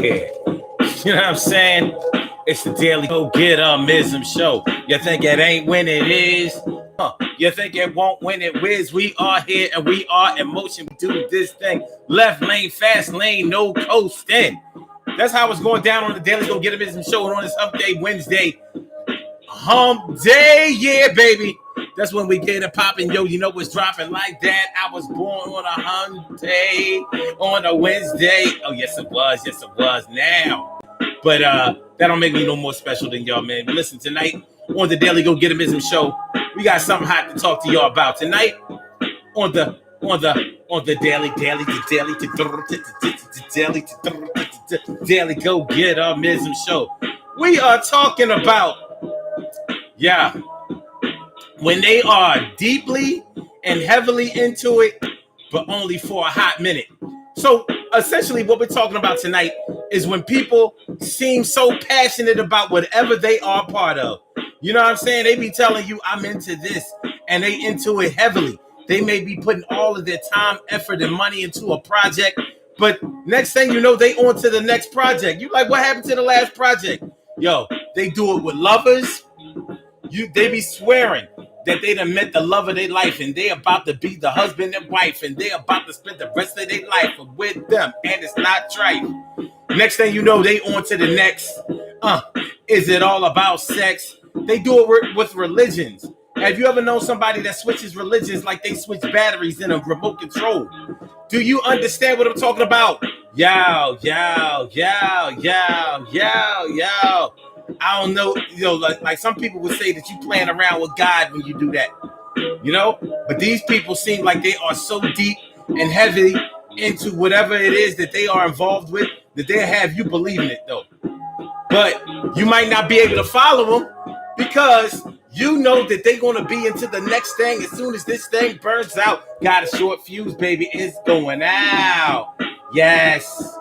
Yeah. You know what I'm saying? It's the Daily Go Get Mism Show. You think it ain't when it is? You think it won't when it whiz? We are here and we are in motion. We do this thing. Left lane, fast lane, no coasting. That's how it's going down on the Daily Go Get Mism Show. And on this Hump Day Wednesday, Hump Day, yeah, baby. That's when we get it popping. Yo, you know what's dropping like that? I was born on a Hump Day, on a Wednesday. Oh, yes, it was. Yes, it was. Now. But that don't make me no more special than y'all, man. But listen, tonight on the Daily Go Get Mism Show, we got something hot to talk to y'all about. Tonight on the Daily Go Get Mism Show, we are talking about, when they are deeply and heavily into it, but only for a hot minute. So essentially what we're talking about tonight is when people seem so passionate about whatever they are part of. You know what I'm saying? They be telling you, I'm into this, and they into it heavily. They may be putting all of their time, effort, and money into a project, but next thing you know, they on to the next project. You like, what happened to the last project? Yo, they do it with lovers. They be swearing that they done met the love of their life and they about to be the husband and wife and they about to spend the rest of their life with them, and it's not trite. Next thing you know, they on to the next. Is it all about sex? They do it with religions. Have you ever known somebody that switches religions like they switch batteries in a remote control? Do you understand what I'm talking about? Yo. I don't know, like some people would say that you playing around with God when you do that, but these people seem like they are so deep and heavy into whatever it is that they are involved with that they have you believing it though. But you might not be able to follow them because you know that they're going to be into the next thing as soon as this thing burns out. Got a short fuse, baby. It's going out. Yes.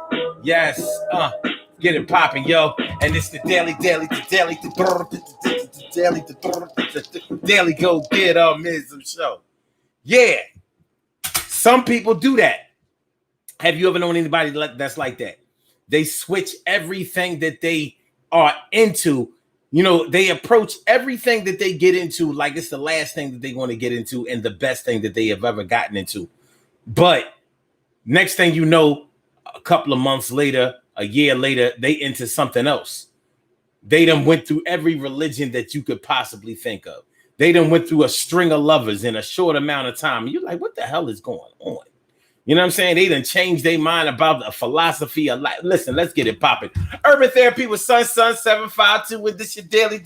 Get it popping, yo. And it's the Daily Go Get Mism Show. Yeah. Some people do that. Have you ever known anybody that's like that? They switch everything that they are into. They approach everything that they get into like it's the last thing that they want to get into and the best thing that they have ever gotten into. But next thing you know, a couple of months later, a year later, they into something else. They done went through every religion that you could possibly think of. They done went through a string of lovers in a short amount of time. You're like, what the hell is going on? You know what I'm saying? They done changed their mind about the philosophy of life. Listen, let's get it popping. Urban Therapy with Sun 752 with this your daily. The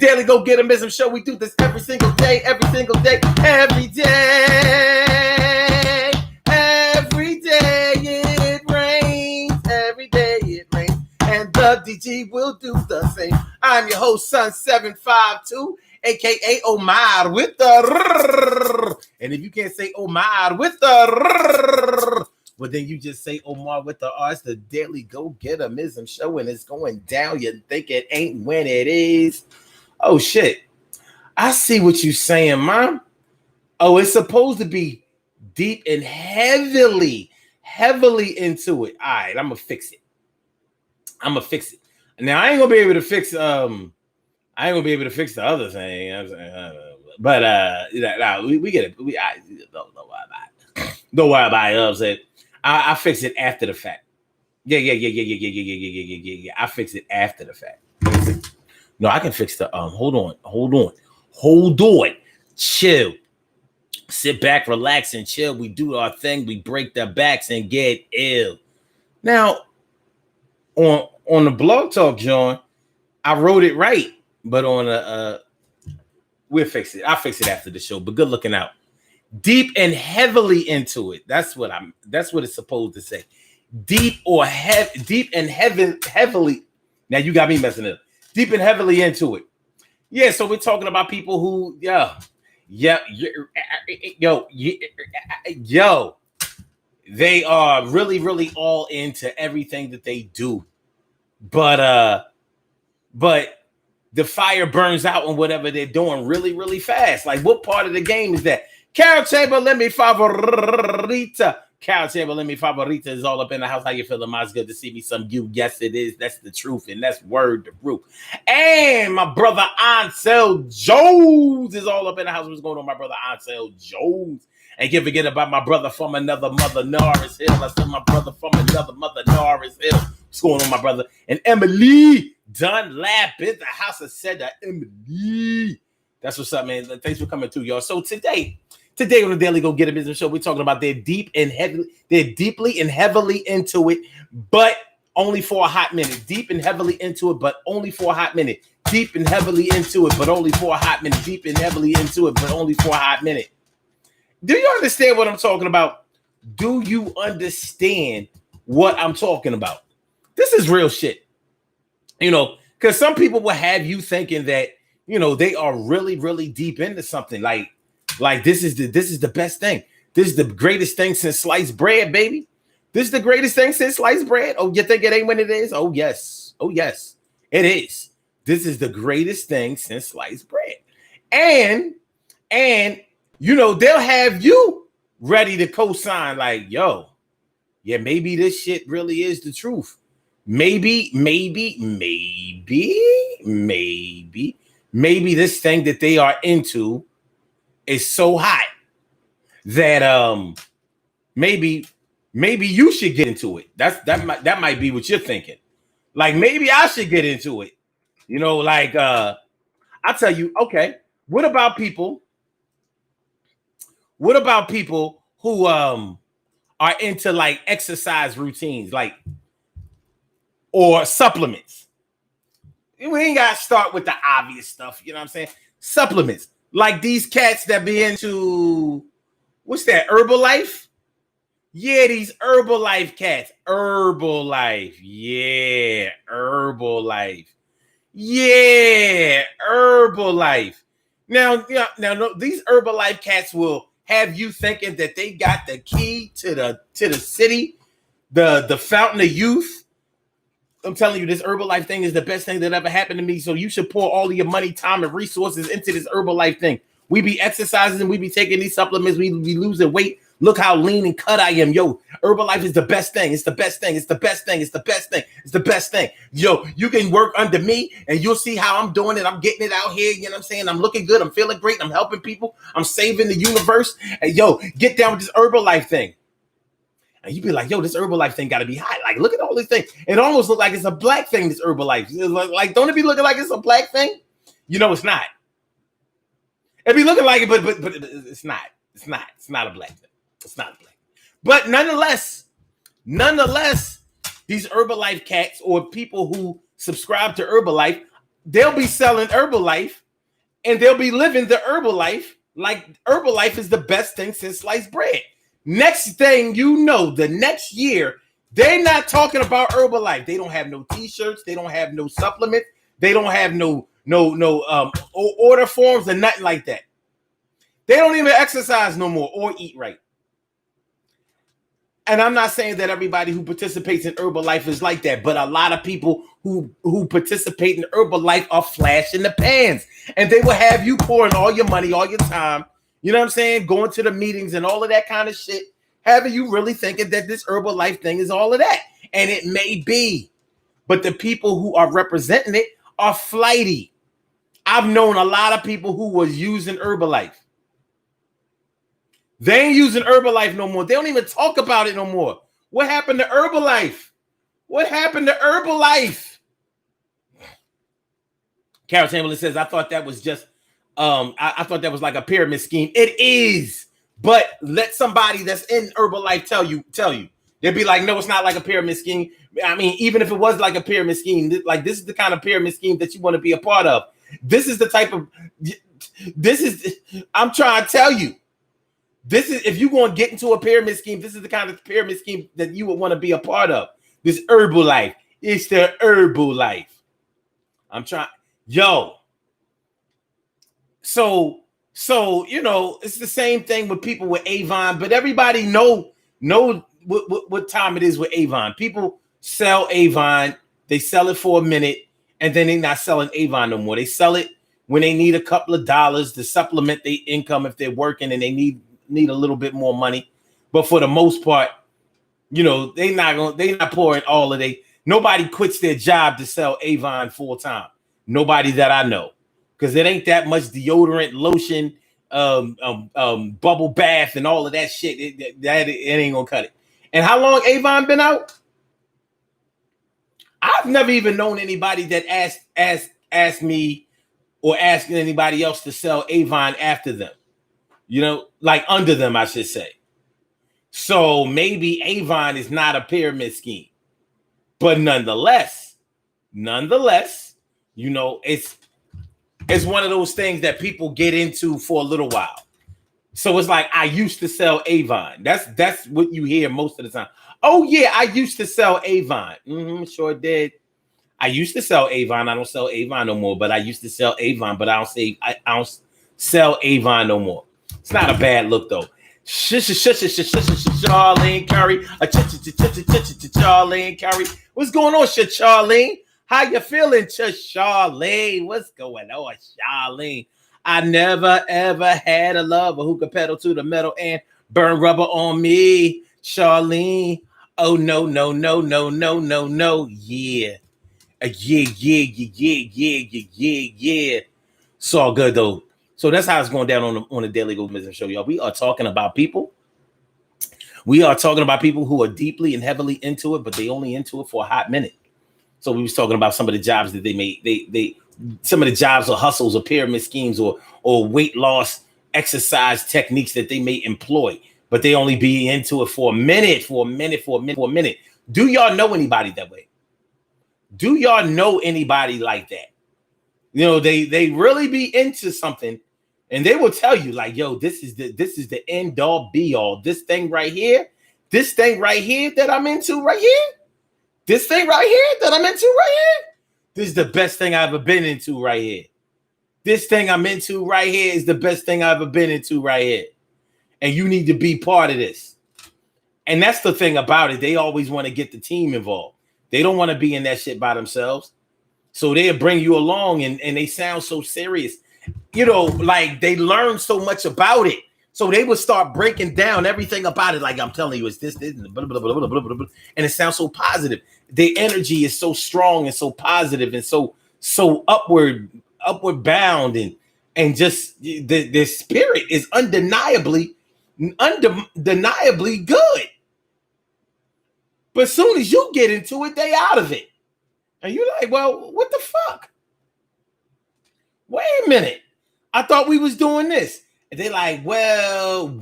Daily Go Get Mism Show. We do this every single day. Every day it rains. Every day it rains. And the DG will do the same. I'm your host, Sun 752. AKA Omar with the and if you can't say Omar with the well, then you just say Omar with the R. It's the Daily Go Get Mism Show, and it's going down. You think it ain't when it is. Oh shit, I see what you saying, Mom. Oh, it's supposed to be deep and heavily into it. All right, I'm gonna fix it. Now I ain't gonna be able to fix the other thing, but we get it. Don't worry about it. Don't worry about it. I'm saying I fix it after the fact. Yeah. I fix it after the fact. No, I can fix the Hold on. Chill. Sit back, relax, and chill. We do our thing. We break their backs and get ill. Now, on the Blog Talk, John, I wrote it right. But on we'll fix it. I'll fix it after the show. But good looking out. Deep and heavily into it. That's what it's supposed to say. Deep and heavily. Now you got me messing it up. Deep and heavily into it. Yeah, so we're talking about people who, they are really, really all into everything that they do. But the fire burns out on whatever they're doing really, really fast. Like, what part of the game is that? Carol Chamberlain, mi favorita. Carol Chamberlain, mi favorita is all up in the house. How you feeling, Ma? It's good to see me some you. Yes, it is. That's the truth, and that's word the proof. And my brother Ansel Jones is all up in the house. What's going on, my brother Ansel Jones? And can't forget about my brother from another mother, Norris Hill. I said my brother from another mother, Norris Hill. What's going on, my brother? And Emily Dunlap is the house of said that Emily. That's what's up, man. Thanks for coming through, y'all. So today on the Daily Go Get It Business Show, we're talking about they're deeply and heavily into it, but only for a hot minute. Deep and heavily into it, but only for a hot minute. Deep and heavily into it, but only for a hot minute. Deep and heavily into it, but only for a hot minute. Do you understand what I'm talking about? Do you understand what I'm talking about? This is real shit. You know, because some people will have you thinking that, you know, they are really, really deep into something. Like this is the best thing. This is the greatest thing since sliced bread, baby. This is the greatest thing since sliced bread. Oh, you think it ain't when it is? Oh, yes. Oh, yes, it is. This is the greatest thing since sliced bread. And you know, they'll have you ready to co-sign like, yo, yeah, maybe this shit really is the truth. Maybe this thing that they are into is so hot that maybe you should get into it. That might be what you're thinking. Like maybe I should get into it. You know, like I'll tell you, okay, what about people who are into like exercise routines, like or supplements? We ain't got to start with the obvious stuff, you know what I'm saying? Supplements. Like these cats that be into, what's that, Herbalife? Yeah, these Herbalife cats. Herbalife. Yeah, Herbalife. Yeah, Herbalife. Now, these Herbalife cats will have you thinking that they got the key to the city, the fountain of youth. I'm telling you, this Herbalife thing is the best thing that ever happened to me. So you should pour all of your money, time, and resources into this Herbalife thing. We be exercising, we be taking these supplements, we be losing weight. Look how lean and cut I am. Yo, Herbalife is the best thing. It's the best thing. It's the best thing. It's the best thing. It's the best thing. Yo, you can work under me and you'll see how I'm doing it. I'm getting it out here. You know what I'm saying? I'm looking good. I'm feeling great. I'm helping people. I'm saving the universe. And yo, get down with this Herbalife thing. And you be like, yo, this Herbalife thing got to be hot. Like, look at all these things. It almost looks like it's a black thing, this Herbalife. Like, don't it be looking like it's a black thing? You know, it's not. It be looking like it, but it's not. It's not. It's not a black thing. It's not a black thing. But nonetheless, these Herbalife cats or people who subscribe to Herbalife, they'll be selling Herbalife and they'll be living the Herbalife like Herbalife is the best thing since sliced bread. Next thing you know, the next year, they're not talking about Herbalife. They don't have no t-shirts. They don't have no supplements. They don't have no order forms and nothing like that. They don't even exercise no more or eat right. And I'm not saying that everybody who participates in Herbalife is like that, but a lot of people who participate in Herbalife are flash in the pans. And they will have you pouring all your money, all your time, you know what I'm saying, going to the meetings and all of that kind of shit, having you really thinking that this Herbalife thing is all of that. And it may be, but the people who are representing it are flighty. I've known a lot of people who was using Herbalife. They ain't using Herbalife no more. They don't even talk about it no more. What happened to Herbalife? What happened to Herbalife? Carol Chamberlain says, I thought that was just, I thought that was like a pyramid scheme. It is, but let somebody that's in Herbalife tell you. They'd be like, no, it's not like a pyramid scheme. I mean, even if it was like a pyramid scheme, like this is the kind of pyramid scheme that you want to be a part of. This is the type of, I'm trying to tell you. This is, if you're going to get into a pyramid scheme, this is the kind of pyramid scheme that you would want to be a part of. This Herbalife. It's the Herbalife. I'm trying. Yo. So, you know, it's the same thing with people with Avon, but everybody know what time it is with Avon. People sell Avon. They sell it for a minute, and then they're not selling Avon no more. They sell it when they need a couple of dollars to supplement their income if they're working and they need a little bit more money. But for the most part, you know, they not pouring all of they. Nobody quits their job to sell Avon full time. Nobody that I know, because it ain't that much deodorant, lotion, bubble bath, and all of that shit. It ain't gonna cut it. And how long Avon been out? I've never even known anybody that asked me or asked anybody else to sell Avon after them. You know, like under them, I should say. So maybe Avon is not a pyramid scheme, but nonetheless, you know, it's one of those things that people get into for a little while. So it's like, I used to sell Avon. That's what you hear most of the time. Oh yeah, I used to sell Avon. Sure did. I used to sell Avon. I don't sell Avon no more, but I used to sell Avon, but I don't sell Avon no more. It's not a bad look though. Charlene Curry. Charlene Curry. What's going on, Charlene? How you feeling, Charlene? What's going on, Charlene? I never ever had a lover who could pedal to the metal and burn rubber on me, Charlene. Oh no. Yeah. Yeah. It's all good though. So that's how it's going down on the Daily Go Business Show, y'all. We are talking about people. We are talking about people who are deeply and heavily into it, but they only into it for a hot minute. So we was talking about some of the jobs that they made. They some of the jobs or hustles or pyramid schemes or weight loss exercise techniques that they may employ, but they only be into it for a minute. Do y'all know anybody that way? Do y'all know anybody like that? You know, they really be into something. And they will tell you, like, yo, this is the end all be all. This thing right here that I'm into right here. This thing right here that I'm into right here. This is the best thing I've ever been into right here. This thing I'm into right here is the best thing I've ever been into right here. And you need to be part of this. And that's the thing about it. They always want to get the team involved. They don't want to be in that shit by themselves. So they'll bring you along and they sound so serious. You know, like they learn so much about it. So they would start breaking down everything about it. Like, I'm telling you, it's this, and blah, blah, blah, blah, blah, blah, blah. And it sounds so positive. The energy is so strong and so positive and so upward bound and just the spirit is undeniably good. But as soon as you get into it, they out of it. And you're like, well, what the fuck? Wait a minute. I thought we was doing this. And they're like, well,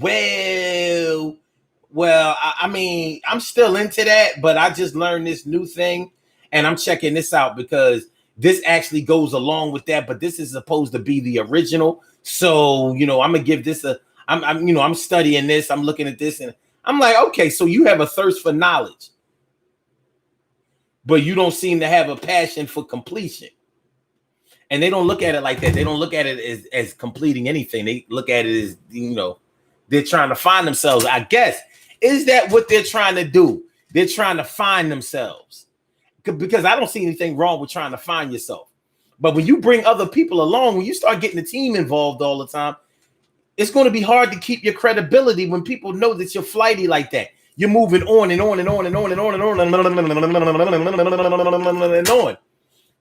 I mean, I'm still into that, but I just learned this new thing and I'm checking this out because this actually goes along with that, but this is supposed to be the original. So, you know, I'm going to give this I'm studying this. I'm looking at this and I'm like, okay, so you have a thirst for knowledge, but you don't seem to have a passion for completion. And they don't look at it like that. They don't look at it as completing anything. They look at it as, you know, they're trying to find themselves. I guess. Is that what they're trying to do? They're trying to find themselves. Because I don't see anything wrong with trying to find yourself. But when you bring other people along, when you start getting the team involved all the time, it's going to be hard to keep your credibility when people know that you're flighty like that. You're moving on and on and on and on and on and on and on.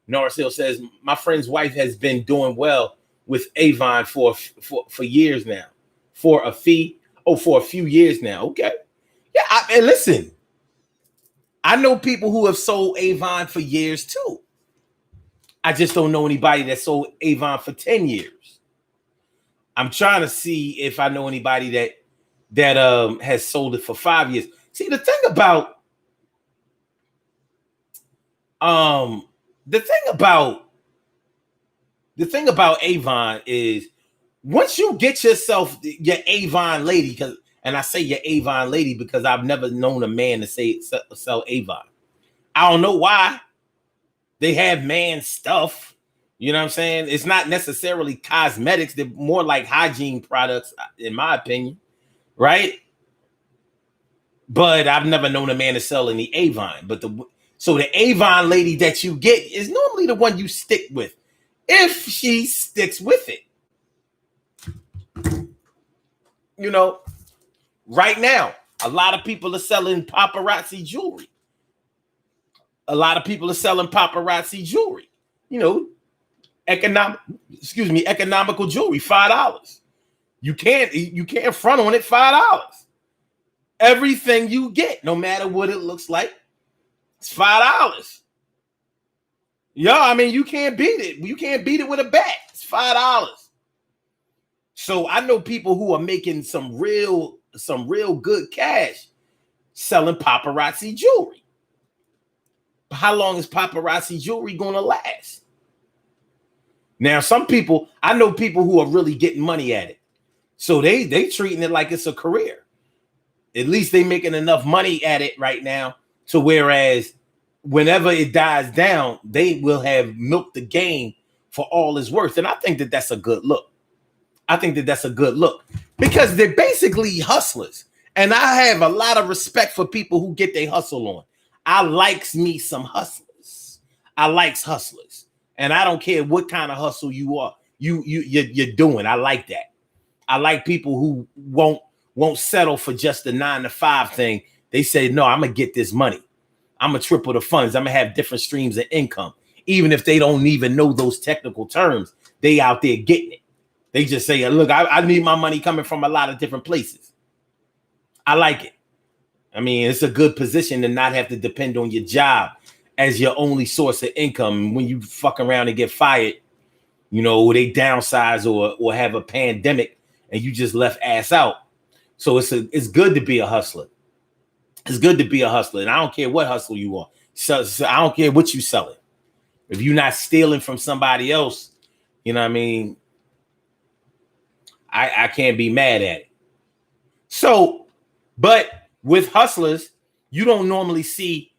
Norris Hill says, my friend's wife has been doing well with Avon for years now. For a few years now. Okay. Yeah, and listen, I know people who have sold Avon for years too. I just don't know anybody that sold Avon for 10 years. I'm trying to see if I know anybody that has sold it for 5 years. See, the thing about Avon is once you get yourself your Avon lady, and I say your Avon lady because I've never known a man to sell Avon. I don't know why. They have man stuff. You know what I'm saying? It's not necessarily cosmetics. They're more like hygiene products, in my opinion. Right? But I've never known a man to sell any Avon. So the Avon lady that you get is normally the one you stick with. if she sticks with it. You know, right now, a lot of people are selling paparazzi jewelry. A lot of people are selling paparazzi jewelry. You know, economical jewelry, $5. You can't front on it, $5. Everything you get, no matter what it looks like, it's $5. Yo, I mean, you can't beat it. You can't beat it with a bat. It's $5. So I know people who are making some real good cash selling paparazzi jewelry. But how long is paparazzi jewelry gonna last? Now, I know people who are really getting money at it. So they treating it like it's a career. At least they making enough money at it right now to whereas whenever it dies down, they will have milked the game for all it's worth. And I think that that's a good look. Because they're basically hustlers. And I have a lot of respect for people who get their hustle on. I likes me some hustlers. I likes hustlers. And I don't care what kind of hustle you are. You're doing. I like that. I like people who won't settle for just the 9-to-5 thing. They say, no, I'm gonna get this money. I'm gonna triple the funds. I'm gonna have different streams of income. Even if they don't even know those technical terms, they out there getting it. They just say, look, I need my money coming from a lot of different places. I like it. I mean, it's a good position to not have to depend on your job as your only source of income. When you fuck around and get fired, you know, they downsize or have a pandemic and you just left ass out. So it's good to be a hustler. It's good to be a hustler. And I don't care what hustle you are. So I don't care what you selling. If you're not stealing from somebody else, you know what I mean? I can't be mad at it. So, but with hustlers, you don't normally see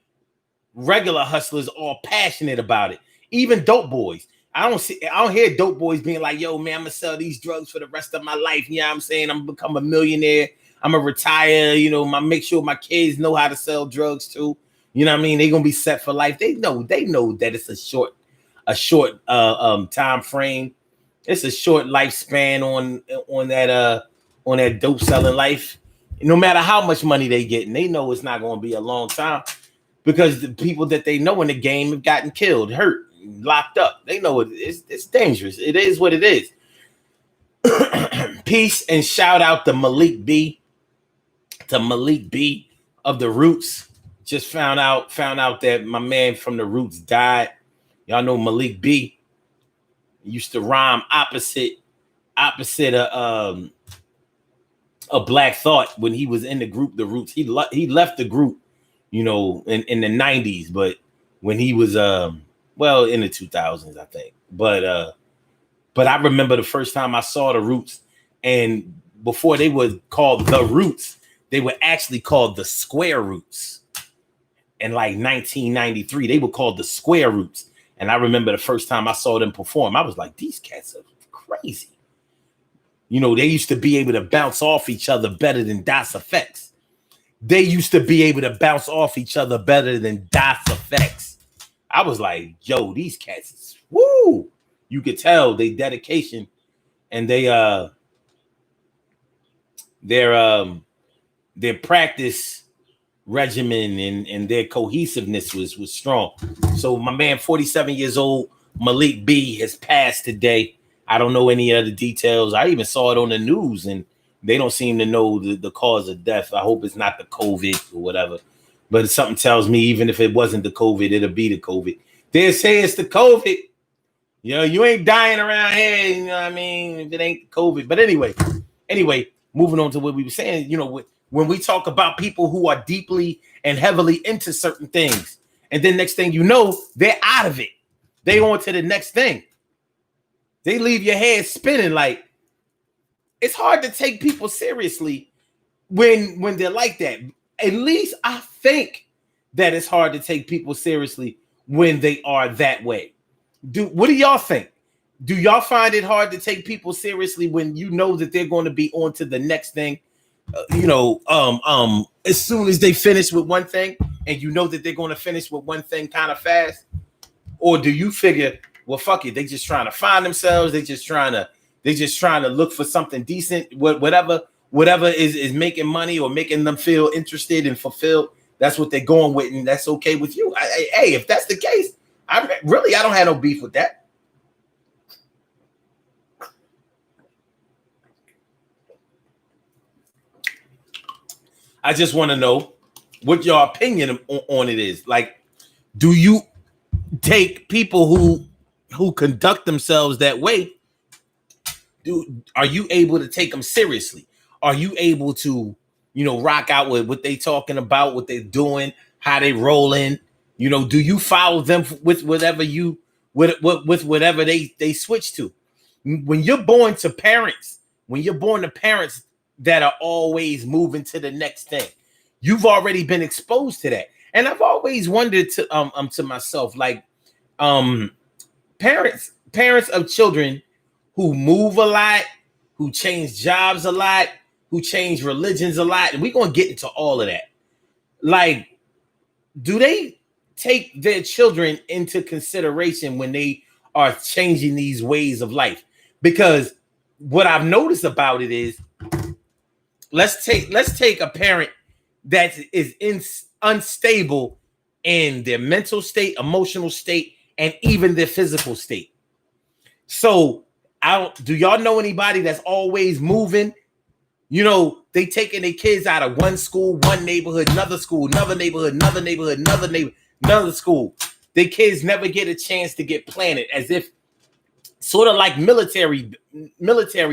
regular hustlers all passionate about it. Even dope boys. I don't hear dope boys being like, yo, man, I'm gonna sell these drugs for the rest of my life. You know what I'm saying? I'm gonna become a millionaire. I'm gonna retire, you know, make sure my kids know how to sell drugs too. You know what I mean? They're gonna be set for life. They know that it's a short time frame. It's a short lifespan on that dope selling life. No matter how much money they get, and they know it's not gonna be a long time because the people that they know in the game have gotten killed, hurt, locked up. They know it's dangerous. It is what it is. Peace and shout out to Malik B of the Roots. Just found out that my man from the Roots died. Y'all know Malik B used to rhyme opposite of Black Thought when he was in the group The Roots. He left the group, you know, in the 90s, but when he was in the 2000s, I think. But I remember the first time I saw the Roots, and before they were called The Roots, they were actually called the Square Roots. In like 1993, they were called the Square Roots. And I remember the first time I saw them perform, I was like, these cats are crazy. You know, they used to be able to bounce off each other better than Das Effects. I was like, yo, these cats, woo! You could tell their dedication and their practice regimen and their cohesiveness was strong. So my man, 47 years old, Malik B, has passed today. I don't know any other details. I even saw it on the news and they don't seem to know the cause of death. I hope it's not the COVID or whatever. But something tells me even if it wasn't the COVID, it'll be the COVID. They say it's the COVID. You know, you ain't dying around here, you know what I mean, if it ain't COVID. But anyway, moving on to what we were saying, you know, when we talk about people who are deeply and heavily into certain things, and then next thing you know, they're out of it. They on to the next thing. They leave your head spinning. Like, it's hard to take people seriously when they're like that. At least I think that it's hard to take people seriously when they are that way. What do y'all think? Do y'all find it hard to take people seriously when you know that they're going to be on to the next thing? As soon as they finish with one thing and you know that they're going to finish with one thing kind of fast? Or do you figure well, fuck it. They just trying to find themselves. They just trying to look for something decent. Whatever is making money or making them feel interested and fulfilled. That's what they're going with, and that's okay with you. Hey, if that's the case, I don't have no beef with that. I just want to know what your opinion on it is. Like, do you take people who conduct themselves that way? Are you able to take them seriously? Are you able to, rock out with what they talking about, what they're doing, how they rolling? Do you follow them with whatever with whatever they switch to? When you're born to parents that are always moving to the next thing, you've already been exposed to that. And I've always wondered to myself, like, parents of children who move a lot, who change jobs a lot, who change religions a lot, and we're gonna get into all of that. Like, do they take their children into consideration when they are changing these ways of life? Because what I've noticed about it is, let's take a parent that is unstable in their mental state, emotional state, and even their physical state. So, do y'all know anybody that's always moving? They taking their kids out of one school, one neighborhood, another school, another neighborhood, another neighborhood, another school. Their kids never get a chance to get planted, as if sort of like military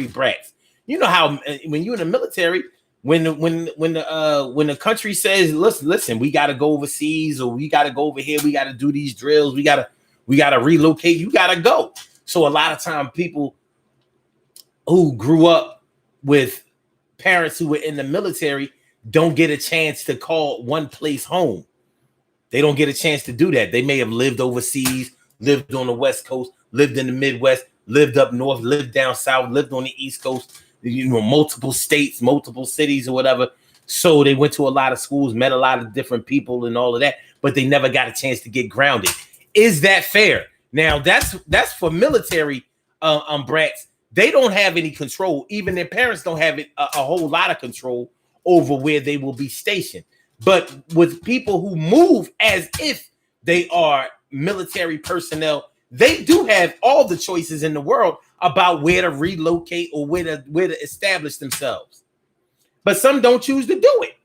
brats. You know how when you're in the military, when the country says, listen, we got to go overseas, or we got to go over here, we got to do these drills, we got to relocate, you got to go. So a lot of time, people who grew up with parents who were in the military don't get a chance to call one place home. They don't get a chance to do that. They may have lived overseas, lived on the West Coast, lived in the Midwest, lived up north, lived down south, lived on the East Coast, multiple states, multiple cities or whatever. So they went to a lot of schools, met a lot of different people and all of that, but they never got a chance to get grounded. Is that fair? Now, that's for military brats. They don't have any control. Even their parents don't have a whole lot of control over where they will be stationed. But with people who move as if they are military personnel, they do have all the choices in the world about where to relocate or where to establish themselves. But some don't choose to do it.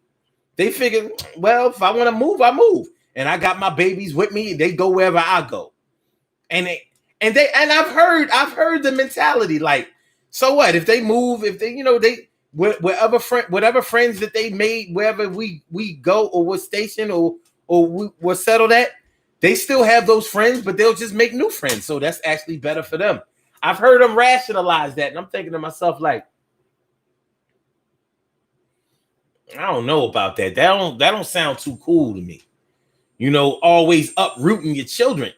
They figure, well, if I want to move, I move. And I got my babies with me, and they go wherever I go. And I've heard the mentality, like, so what if they move, if they whatever friends that they made wherever we go, or what station or we're settled at, they still have those friends, but they'll just make new friends. So that's actually better for them. I've heard them rationalize that, and I'm thinking to myself, like, I don't know about that. That don't sound too cool to me. Always uprooting your children.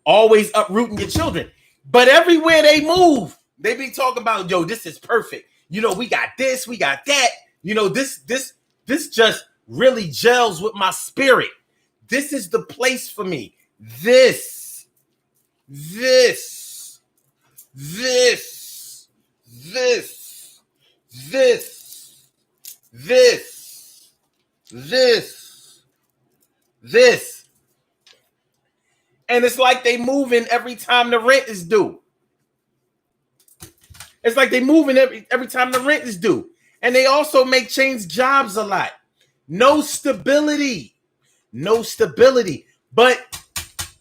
Always uprooting your children. But everywhere they move, they be talking about, yo, this is perfect. We got this, we got that. This just really gels with my spirit. This is the place for me. This. And it's like they moving every time the rent is due. It's like they moving every time the rent is due. And they also change jobs a lot. No stability. But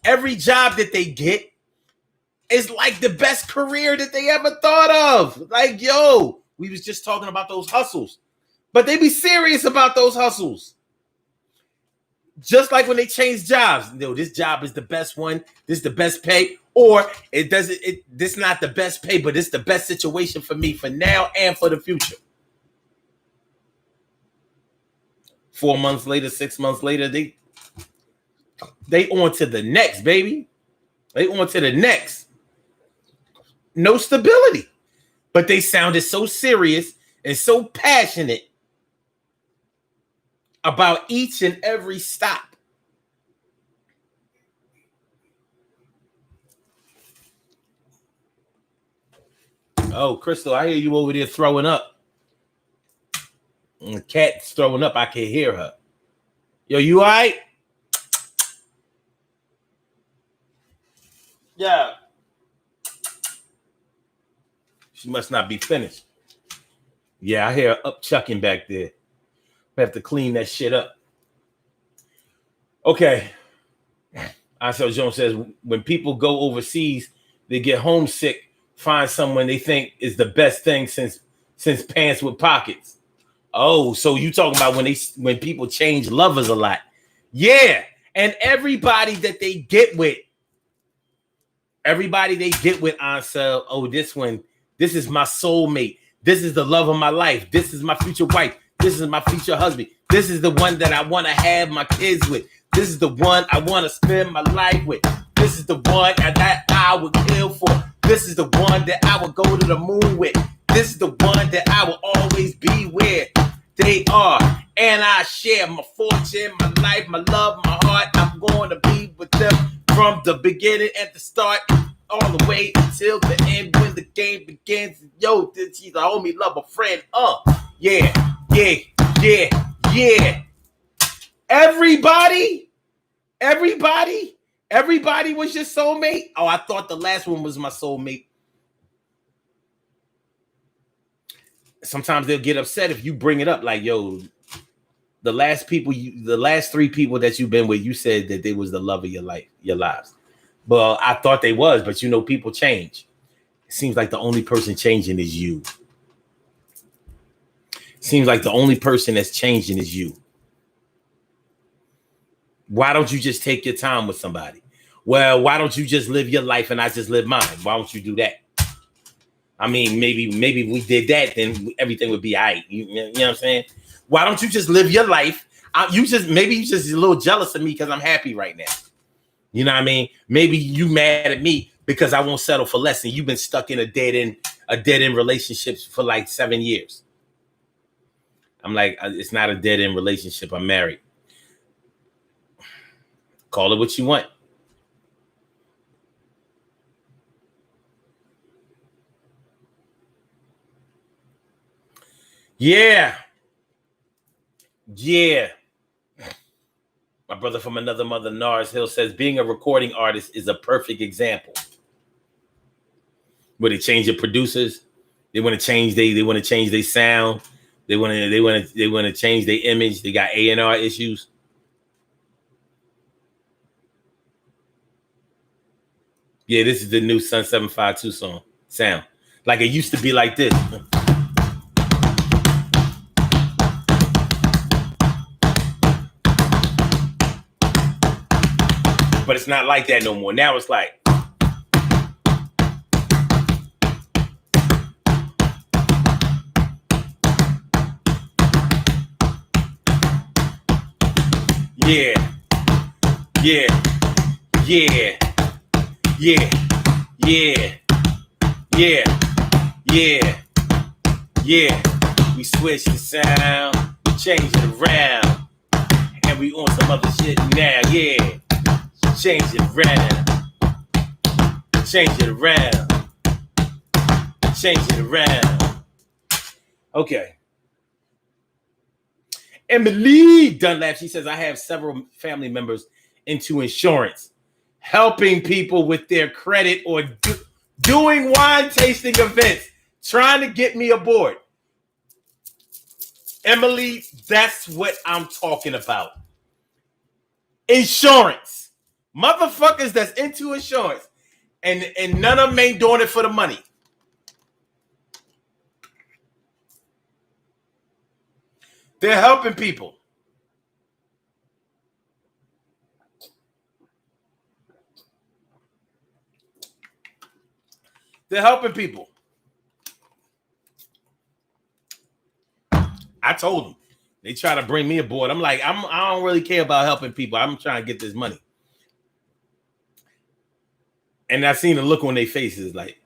every job that they get is like the best career that they ever thought of. Like, yo, we was just talking about those hustles. But they be serious about those hustles. Just like when they change jobs, this job is the best one. This is the best pay, or this not the best pay, but it's the best situation for me for now and for the future. 4 months later, 6 months later, they on to the next, baby. They on to the next. No stability, but they sounded so serious and so passionate about each and every stop. Oh, Crystal, I hear you over there throwing up. And the cat's throwing up. I can hear her. Yo, you all right? Yeah. She must not be finished. Yeah, I hear her up chucking back there. I have to clean that shit up. Okay. Ansel Jones says, when people go overseas, they get homesick, find someone they think is the best thing since pants with pockets. Oh, so you talking about when people change lovers a lot. Yeah. And everybody that they get with, Ansel, oh, this is my soulmate. This is the love of my life. This is my future wife. This is my future husband. This is the one that I want to have my kids with. This is the one I want to spend my life with. This is the one that I would kill for. This is the one that I would go to the moon with. This is the one that I will always be where they are. And I share my fortune, my life, my love, my heart. I'm going to be with them from the beginning at the start, all the way until the end when the game begins. Yo, she's a homie, love, a friend. Yeah. Everybody was your soulmate. Oh, I thought the last one was my soulmate. Sometimes they'll get upset if you bring it up, like, yo, the last 3 people that you've been with, you said that they was the love of your life, your lives. Well, I thought they was, but you know, people change. It seems like the only person changing is you. Seems like the only person that's changing is you. Why don't you just take your time with somebody? Well, why don't you just live your life and I just live mine? Why don't you do that? I mean, maybe if we did that, then everything would be all right. You know what I'm saying? Why don't you just live your life? Maybe you just a little jealous of me because I'm happy right now. You know what I mean? Maybe you mad at me because I won't settle for less, and you've been stuck in a dead end relationship for like 7 years. I'm like, it's not a dead end relationship. I'm married. Call it what you want. Yeah. My brother from another mother, Nars Hill, says being a recording artist is a perfect example. Where they change the producers, they want to change their sound, they want to change their image. They got A&R issues. Yeah, this is the new Sun 752 song sound. Like it used to be like this. But it's not like that no more. Now it's like. Yeah. We switch the sound, change it around, and we on some other shit now. Yeah. Change it around. Okay. Emily Dunlap, she says, I have several family members into insurance, helping people with their credit or doing wine tasting events, trying to get me aboard. Emily, that's what I'm talking about. Insurance. Motherfuckers that's into insurance. And none of them ain't doing it for the money. They're helping people. I told them. They try to bring me aboard. I'm like, I don't really care about helping people. I'm trying to get this money. And I seen the look on their faces, like,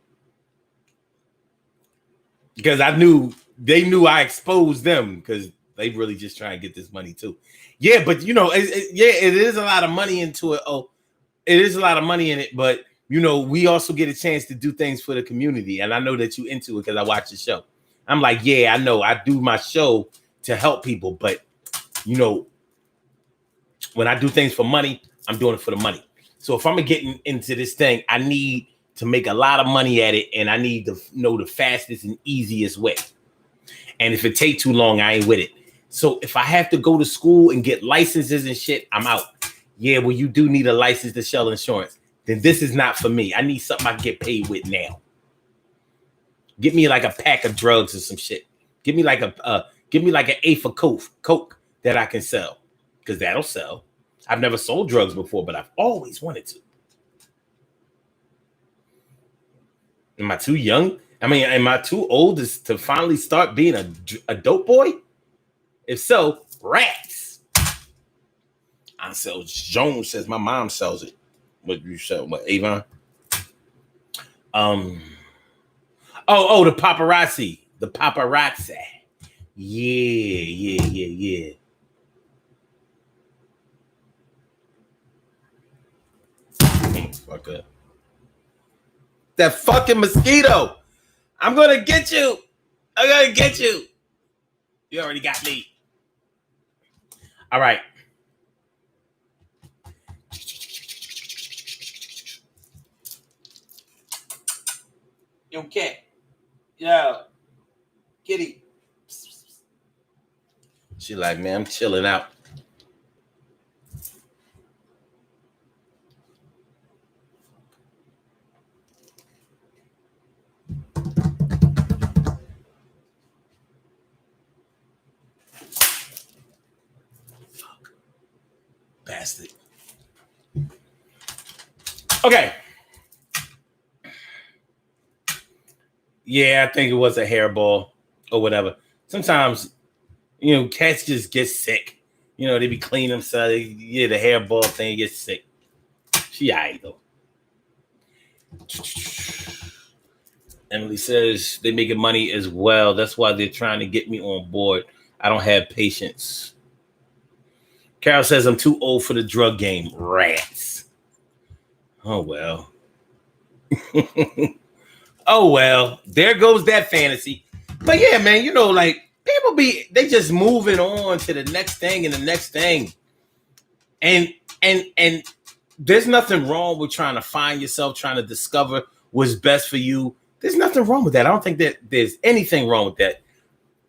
because they knew I exposed them because they really just trying to get this money too. Yeah, but you know, it is a lot of money into it. Oh, it is a lot of money in it, but you know, we also get a chance to do things for the community. And I know that you into it because I watch the show. I'm like, yeah, I know I do my show to help people. But, you know, when I do things for money, I'm doing it for the money. So if I'm getting into this thing, I need to make a lot of money at it. And I need to know the fastest and easiest way. And if it take too long, I ain't with it. So if I have to go to school and get licenses and shit, I'm out. Yeah, well, you do need a license to sell insurance. Then this is not for me. I need something I can get paid with now. Get me like a pack of drugs or some shit. Give me like an eighth of coke that I can sell, because that'll sell. I've never sold drugs before, but I've always wanted to. Am I too young? I mean, am I too old to finally start being a dope boy? If so, rats. I sell Jones, says my mom sells it. What you sell? What, Avon? The paparazzi. The paparazzi. Yeah. Fuck up. That fucking mosquito. I'm gonna get you. You already got me. All right. Yo, cat. Yo, kitty. She like, man, I'm chilling out. Fuck. Bastard. Okay. Yeah, I think it was a hairball or whatever. Sometimes, you know, cats just get sick. You know, they be cleaning themselves. The hairball thing gets sick. She all right, though. Emily says they making money as well. That's why they're trying to get me on board. I don't have patience. Carol says I'm too old for the drug game. Rats. Oh, well. Oh, well, there goes that fantasy. But yeah, man, you know, like people they just moving on to the next thing and the next thing. And there's nothing wrong with trying to find yourself, trying to discover what's best for you. There's nothing wrong with that. I don't think that there's anything wrong with that.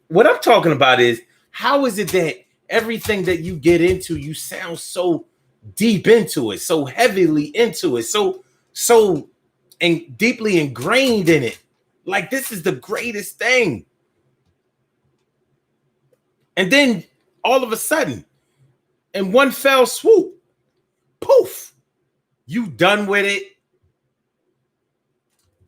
What I'm talking about is, how is it that everything that you get into, you sound so deep into it, so heavily into it, so and deeply ingrained in it. Like this is the greatest thing. And then all of a sudden, in one fell swoop, poof, you done with it.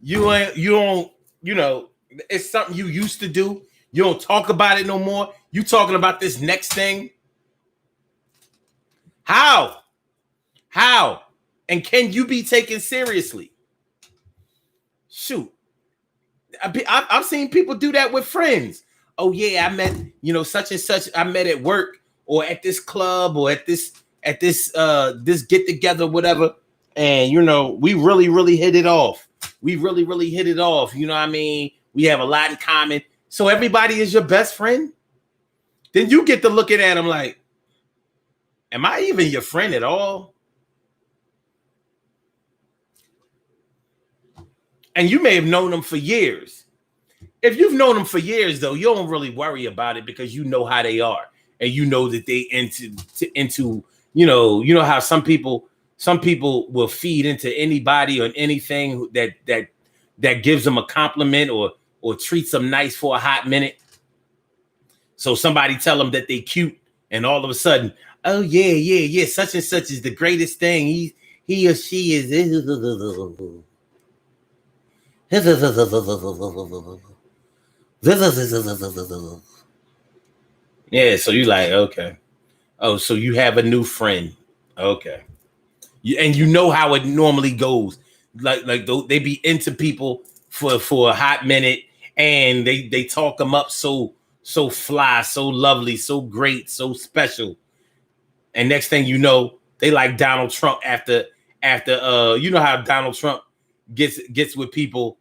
You don't, you know, it's something you used to do. You don't talk about it no more. You talking about this next thing. How? And can you be taken seriously? Shoot, I've seen people do that with friends. Oh yeah, I met, you know, such and such. I met at work or at this club or at this this get together, whatever. And you know, we really hit it off. We really hit it off. You know what I mean? We have a lot in common. So everybody is your best friend. Then you get to looking at them like, am I even your friend at all? And you may have known them for years. If you've known them for years, though, you don't really worry about it because you know how they are, and you know that they into you know how some people will feed into anybody or anything that gives them a compliment or treats them nice for a hot minute. So somebody tell them that they cute, and all of a sudden, oh yeah, such and such is the greatest thing. He or she is. Yeah, so you like, okay. Oh, so you have a new friend. Okay. And you know how it normally goes. Like they be into people for a hot minute, and they talk them up so fly, so lovely, so great, so special. And next thing you know, they like Donald Trump after you know how Donald Trump gets with people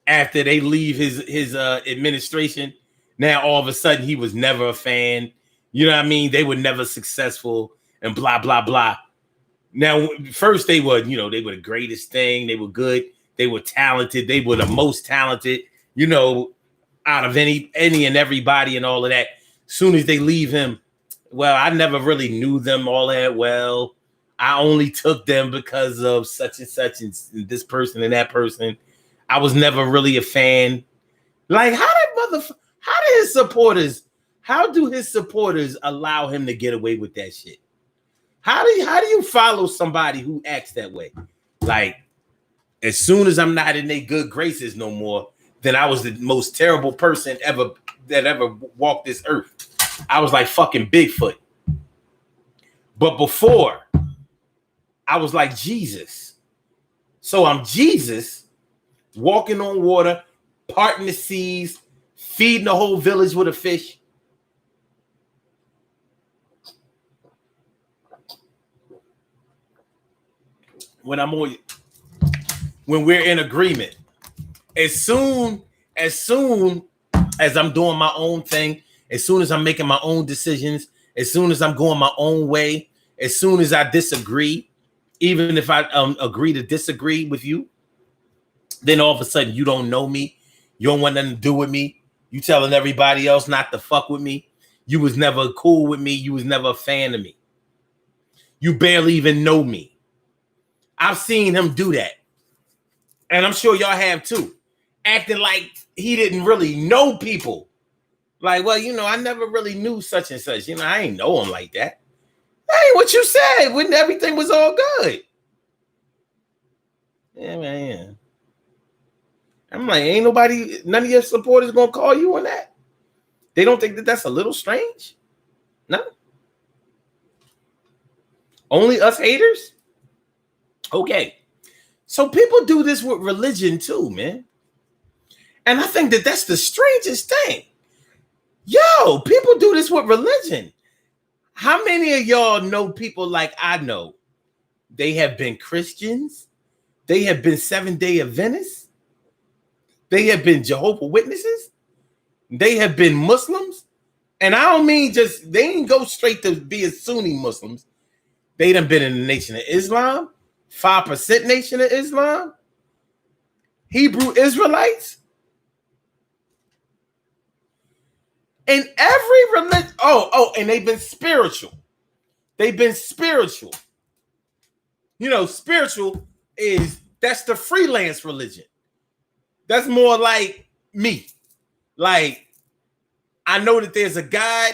after they leave his administration. Now all of a sudden he was never a fan. You know what I mean? They were never successful and blah blah blah. Now first they were the greatest thing. They were good. They were talented. They were the most talented. Out of any and everybody and all of that. Soon as they leave him, well, I never really knew them all that well. I only took them because of such and such and this person and that person. I was never really a fan. Like, how do his supporters allow him to get away with that shit? How do you follow somebody who acts that way? Like, as soon as I'm not in their good graces no more, then I was the most terrible person that ever walked this earth. I was like fucking Bigfoot. But before, I was like Jesus. So I'm Jesus, walking on water, parting the seas, feeding the whole village with a fish. When we're in agreement. As soon as I'm doing my own thing, as soon as I'm making my own decisions, as soon as I'm going my own way, as soon as I disagree, even if I agree to disagree with you, then all of a sudden you don't know me. You don't want nothing to do with me. You telling everybody else not to fuck with me. You was never cool with me. You was never a fan of me. You barely even know me. I've seen him do that. And I'm sure y'all have too. Acting like he didn't really know people. Like, well, I never really knew such and such. I ain't know him like that. That ain't what you said when everything was all good. Yeah, man. I'm like, none of your supporters gonna call you on that. They don't think that that's a little strange? No. Only us haters? Okay. So people do this with religion too, man. And I think that that's the strangest thing. Yo, people do this with religion. How many of y'all know people like I know? They have been Christians. They have been Seventh-day Adventists. They have been Jehovah's Witnesses. They have been Muslims. And I don't mean just, they didn't go straight to being Sunni Muslims. They done been in the Nation of Islam, 5% Nation of Islam, Hebrew Israelites. And every religion, and they've been spiritual. They've been spiritual. Spiritual that's the freelance religion. That's more like me. Like, I know that there's a God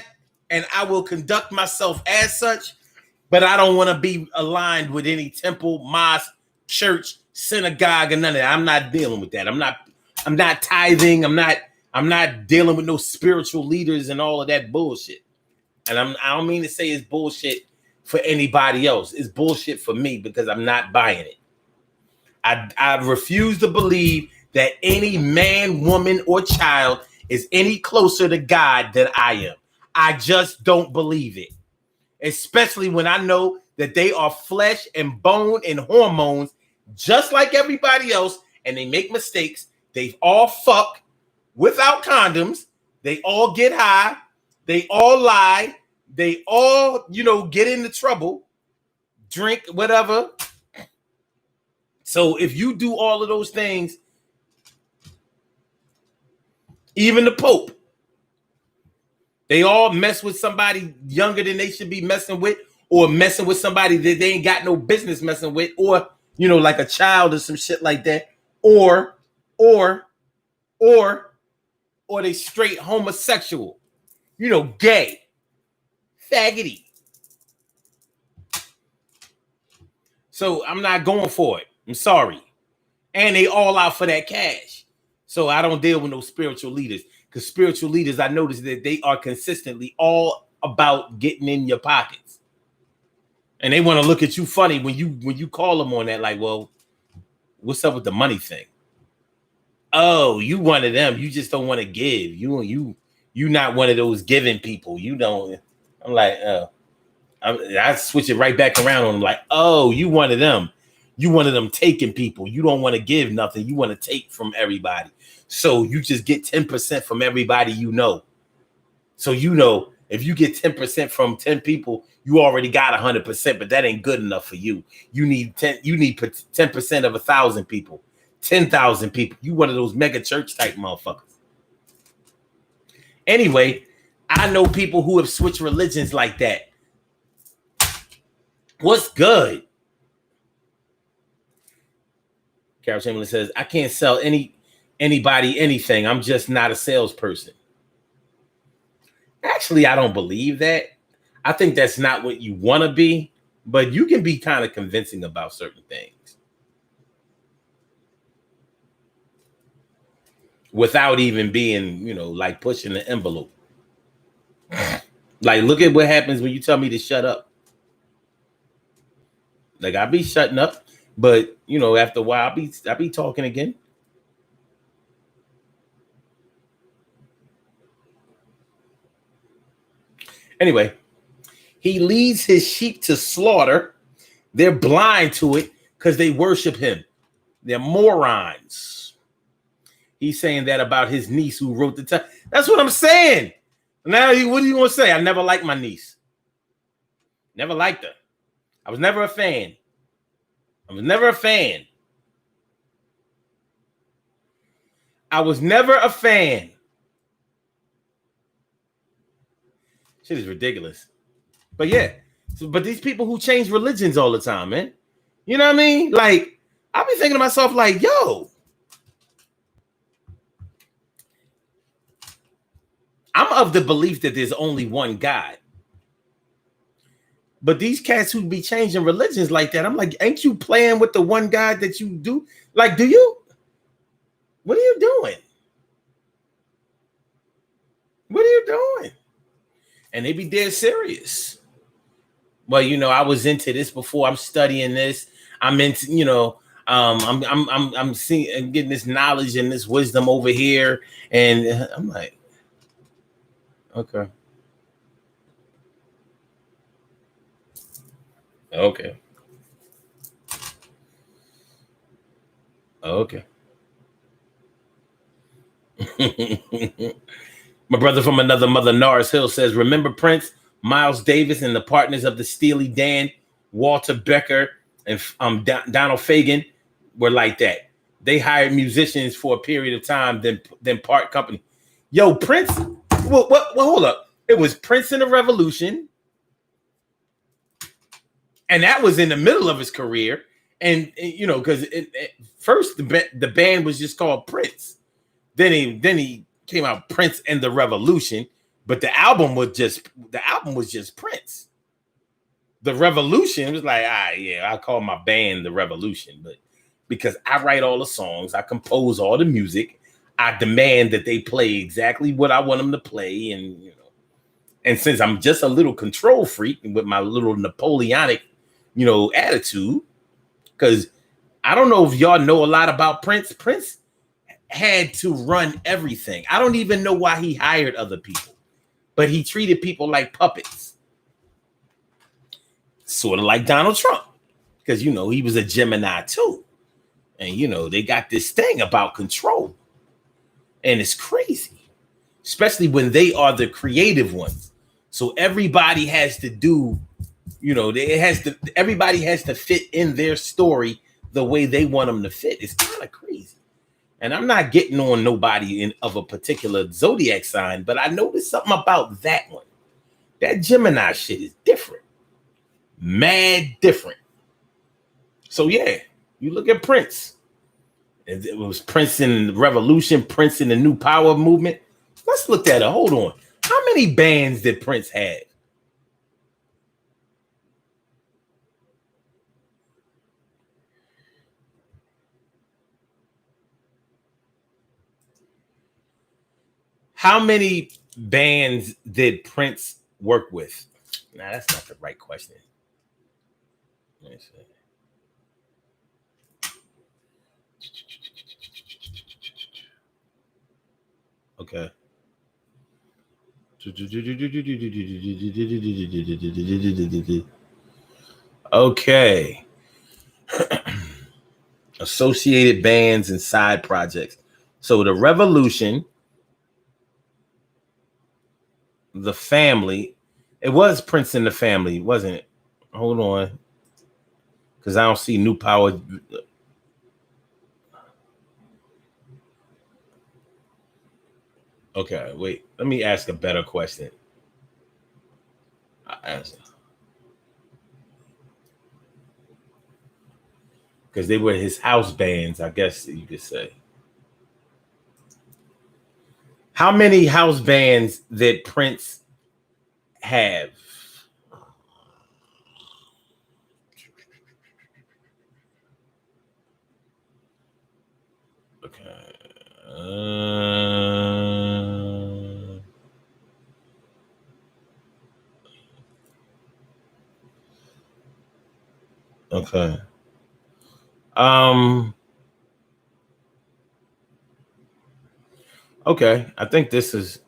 and I will conduct myself as such, but I don't want to be aligned with any temple, mosque, church, synagogue, and none of that. I'm not dealing with that. I'm not tithing. I'm not dealing with no spiritual leaders and all of that bullshit. And I don't mean to say it's bullshit for anybody else. It's bullshit for me because I'm not buying it. I refuse to believe that any man, woman, or child is any closer to God than I am. I just don't believe it. Especially when I know that they are flesh and bone and hormones just like everybody else, and they make mistakes. They all fuck without condoms. They all get high. They all lie. They all, get into trouble, drink, whatever. So if you do all of those things, even the Pope, they all mess with somebody younger than they should be messing with, or messing with somebody that they ain't got no business messing with, or, like a child or some shit like that, or they straight homosexual, gay, faggoty. So I'm not going for it. I'm sorry. And they all out for that cash. So I don't deal with no spiritual leaders, because spiritual leaders, I notice that they are consistently all about getting in your pockets. And they want to look at you funny when you call them on that, like, well, what's up with the money thing? Oh, you one of them. You just don't want to give. You not one of those giving people. You don't. I'm like, I switch it right back around on them. Like, oh, you one of them. You one of them taking people. You don't want to give nothing. You want to take from everybody. So you just get 10% from everybody you know. So you know, if you get 10% from 10 people, you already got 100%, but that ain't good enough for you. You need 10% of 1,000 people, 10,000 people. You one of those mega church type motherfuckers. Anyway, I know people who have switched religions like that. What's good? Carol Chamberlain says, I can't sell anybody anything. I'm just not a salesperson. Actually, I don't believe that. I think that's not what you want to be, but you can be kind of convincing about certain things without even being, like pushing the envelope. Like, look at what happens when you tell me to shut up. Like, I be shutting up, but after a while, I be talking again. Anyway, he leads his sheep to slaughter. They're blind to it because they worship him. They're morons. He's saying that about his niece who wrote the text. That's what I'm saying. Now, what do you want to say? I never liked my niece. Never liked her. I was never a fan. I was never a fan. Shit is ridiculous. But yeah. But these people who change religions all the time, man. You know what I mean? Like, I be thinking to myself, like, yo, I'm of the belief that there's only one God. But these cats who be changing religions like that, I'm like, ain't you playing with the one God that you do? Like, do you? What are you doing? What are you doing? And they be dead serious. Well, I was into this before. I'm studying this. I'm into, I'm seeing and getting this knowledge and this wisdom over here. And I'm like, okay. Okay. My brother from another mother, Norris Hill, says, remember Prince, Miles Davis, and the partners of the Steely Dan, Walter Becker, and Donald Fagen were like that. They hired musicians for a period of time, then part company. Yo, Prince, well, hold up. It was Prince and the Revolution, and that was in the middle of his career. And because first the band was just called Prince. Then he came out Prince and the Revolution, but the album was just Prince. The Revolution was like, I call my band the Revolution, but because I write all the songs, I compose all the music, I demand that they play exactly what I want them to play, and since I'm just a little control freak with my little Napoleonic, attitude, because I don't know if y'all know a lot about Prince. Prince had to run everything. I don't even know why he hired other people, but he treated people like puppets. Sort of like Donald Trump, because, he was a Gemini too. And, they got this thing about control. And it's crazy, especially when they are the creative ones. So everybody has to do, everybody has to fit in their story the way they want them to fit. It's kind of crazy. And I'm not getting on nobody of a particular zodiac sign, but I noticed something about that one. That Gemini shit is different. Mad different. So yeah, you look at Prince. It was Prince in the Revolution, Prince in the New Power movement. Let's look at it. Hold on. How many bands did Prince have? How many bands did Prince work with? Nah, that's not the right question. Let me see. Okay. Okay. Associated bands and side projects. So the Revolution, the Family. It was Prince and the Family, wasn't it? Hold on. Because I don't see New Power. Okay, wait. Let me ask a better question. Because they were his house bands, I guess you could say. How many house bands did Prince have? Okay. Okay. Okay. I think this is.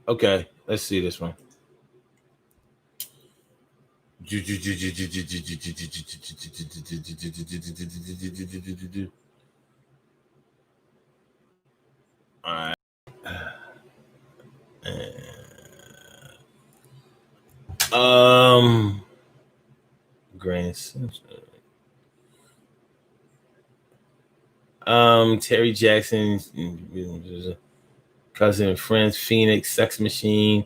Okay. Let's see this one. All right. Grandson. Terry Jackson, cousin and friends, Phoenix, Sex Machine,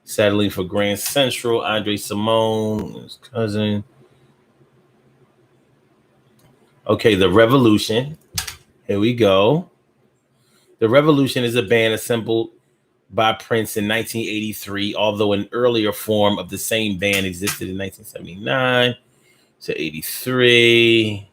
settling for Grand Central, Andre Simone, his cousin. Okay, The Revolution. Here we go. The Revolution is a band assembled by Prince in 1983, although an earlier form of the same band existed in 1979 to 83.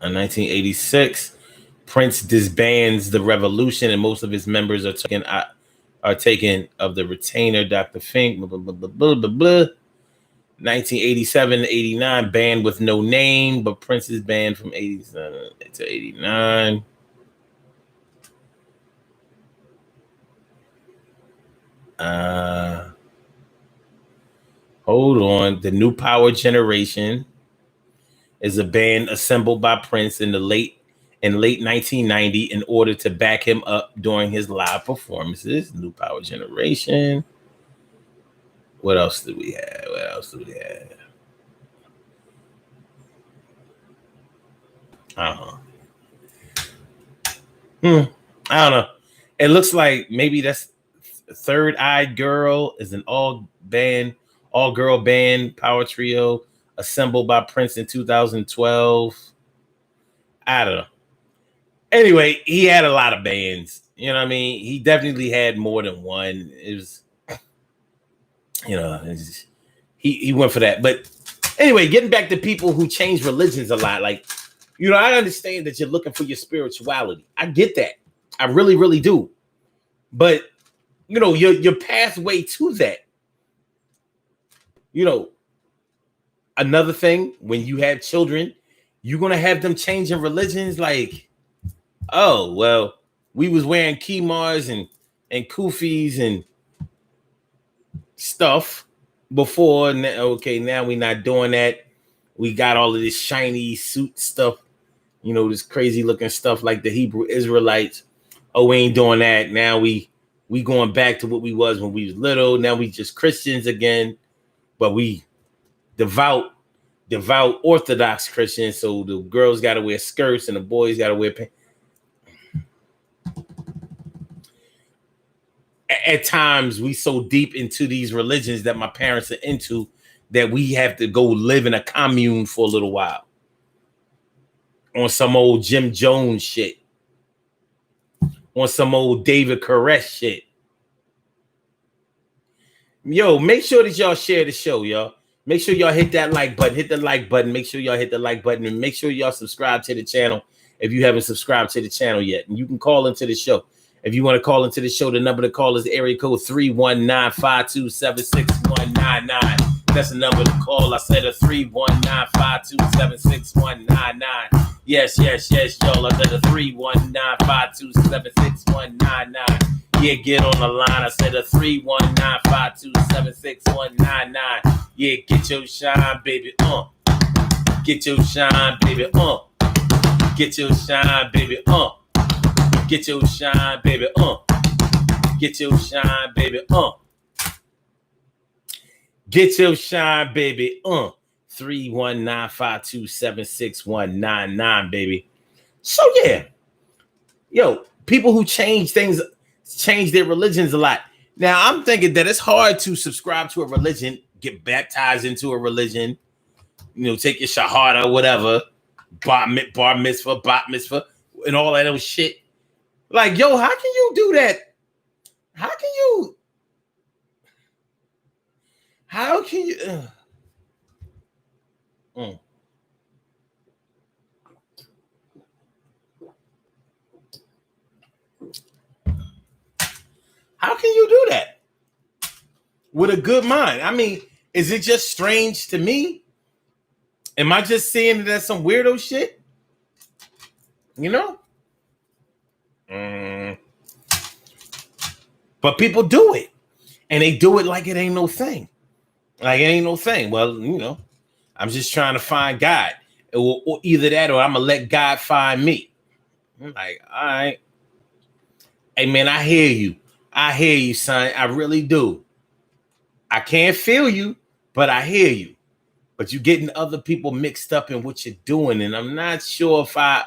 In 1986, Prince disbands The Revolution, and most of his members are taken of the retainer, Dr. Fink, blah, blah, blah, blah, blah, blah. 1987 to 89, band with no name, but Prince is banned from 87 to 89. Hold on. The New Power Generation is a band assembled by Prince in late 1990 in order to back him up during his live performances. New Power Generation. What else do we have? I don't know. It looks like maybe that's Third Eyed Girl is an all girl band power trio assembled by Prince in 2012. I don't know. Anyway, he had a lot of bands. You know what I mean? He definitely had more than one. It was, he went for that. But anyway, getting back to people who change religions a lot, like, I understand that you're looking for your spirituality. I get that. I really, really do. But, your pathway to that, another thing, when you have children, you're going to have them changing religions. Like, oh, well, we was wearing Kimars and kufis and stuff before. Okay, now we're not doing that. We got all of this shiny suit stuff, this crazy looking stuff like the Hebrew Israelites. Oh, we ain't doing that. Now we going back to what we was when we was little. Now we just Christians again, but we devout Orthodox Christians. So the girls got to wear skirts and the boys got to wear pants. At times we so deep into these religions that my parents are into that we have to go live in a commune for a little while on some old Jim Jones shit, on some old David Koresh shit. Yo, make sure that y'all share the show, y'all. Make sure y'all hit that like button. Hit the like button. Make sure y'all hit the like button, and make sure y'all subscribe to the channel if you haven't subscribed to the channel yet. And you can call into the show If you want to call into the show, the number to call is area code 319-527-6199. That's the number to call. I said a 319-527-6199. Yes, y'all. I said a 319-527-6199. Yeah, get on the line. I said a 319-527-6199. Yeah, get your shine, baby. Get your shine, baby. Get your shine, baby. Get your shine, baby. Get your shine, baby. Get your shine, baby. 319-527-6199, baby. So yeah. Yo, people who change things, change their religions a lot. Now, I'm thinking that it's hard to subscribe to a religion, get baptized into a religion, take your shahada or whatever, bar mitzvah, bat mitzvah, and all that other shit. Like, yo, how can you do that? How can you? How can you do that with a good mind? I mean, is it just strange to me? Am I just seeing it as some weirdo shit? But people do it, and they do it like it ain't no thing. Like it ain't no thing. Well, I'm just trying to find God, or either that, or I'm gonna let God find me. I'm like, all right, hey man, I hear you, son. I really do. I can't feel you, but I hear you. But you're getting other people mixed up in what you're doing, and I'm not sure if I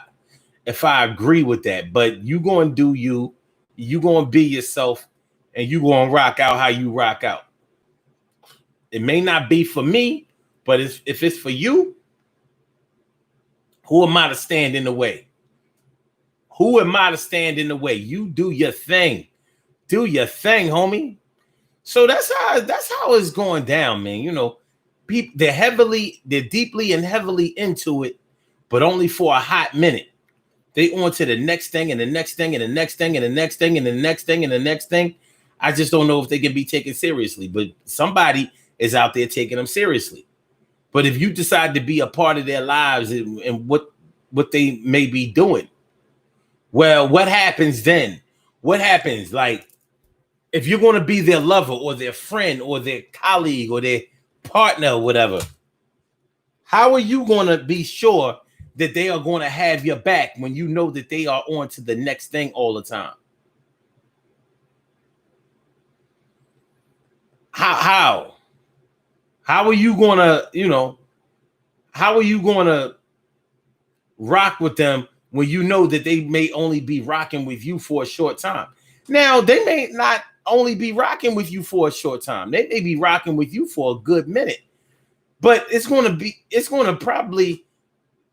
agree with that. But you gonna do you. You gonna be yourself, and you gonna rock out how you rock out. It may not be for me, but if it's for you, who am I to stand in the way? Who am I to stand in the way? You do your thing. Do your thing, homie. So that's how it's going down, man. People, they're deeply and heavily into it, but only for a hot minute. They on to the next thing and the next thing and the next thing and the next thing and the next thing and the next thing. I just don't know if they can be taken seriously, but somebody is out there taking them seriously. But if you decide to be a part of their lives and what they may be doing, well, what happens then? What happens? Like, if you're going to be their lover or their friend or their colleague or their partner or whatever, how are you going to be sure that they are going to have your back when you know that they are on to the next thing all the time? How are you going to, how are you going to rock with them when you know that they may only be rocking with you for a short time? Now, they may not only be rocking with you for a short time. They may be rocking with you for a good minute. But it's going to probably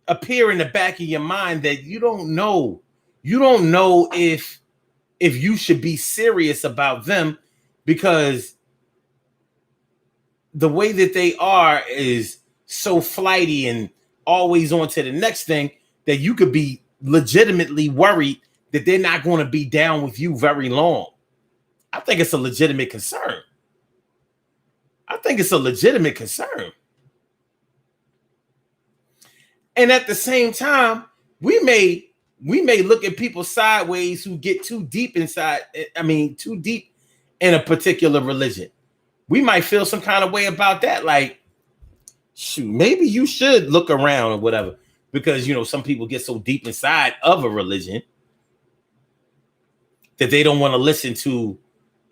appear in the back of your mind that you don't know if you should be serious about them, because the way that they are is so flighty and always on to the next thing that you could be legitimately worried that they're not going to be down with you very long. I think it's a legitimate concern. And at the same time, we may look at people sideways who get too deep in a particular religion. We might feel some kind of way about that. Like, shoot, maybe you should look around or whatever, because, some people get so deep inside of a religion that they don't want to listen to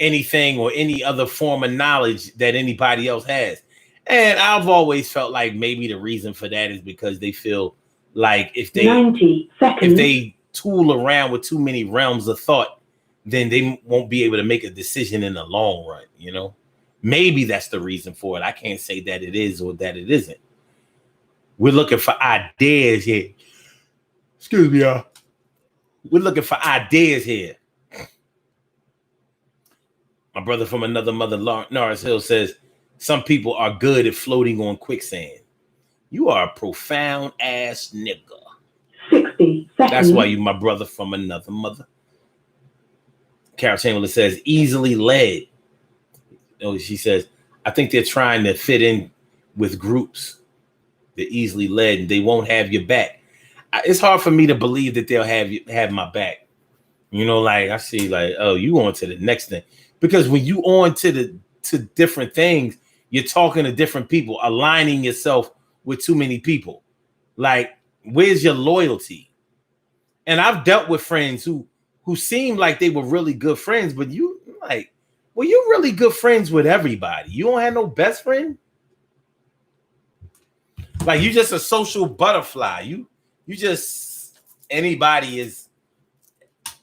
anything or any other form of knowledge that anybody else has. And I've always felt like maybe the reason for that is because they feel like if they tool around with too many realms of thought, then they won't be able to make a decision in the long run, Maybe that's the reason for it. I can't say that it is or that it isn't. We're looking for ideas here. Excuse me, y'all. We're looking for ideas here. My brother from another mother, Norris Hill, says, some people are good at floating on quicksand. You are a profound ass nigga. 60 seconds. That's why you my brother from another mother. Carol Chamberlain says, easily led. Oh, she says, I think they're trying to fit in with groups. They're easily led and they won't have your back. It's hard for me to believe that they'll have my back. You know, like I see, like, oh, you on to the next thing. Because when you on to different things, you're talking to different people, aligning yourself with too many people. Like, where's your loyalty? And I've dealt with friends who seemed like they were really good friends, but you like, well, you're really good friends with everybody. You don't have no best friend. Like, you just a social butterfly. You just, anybody is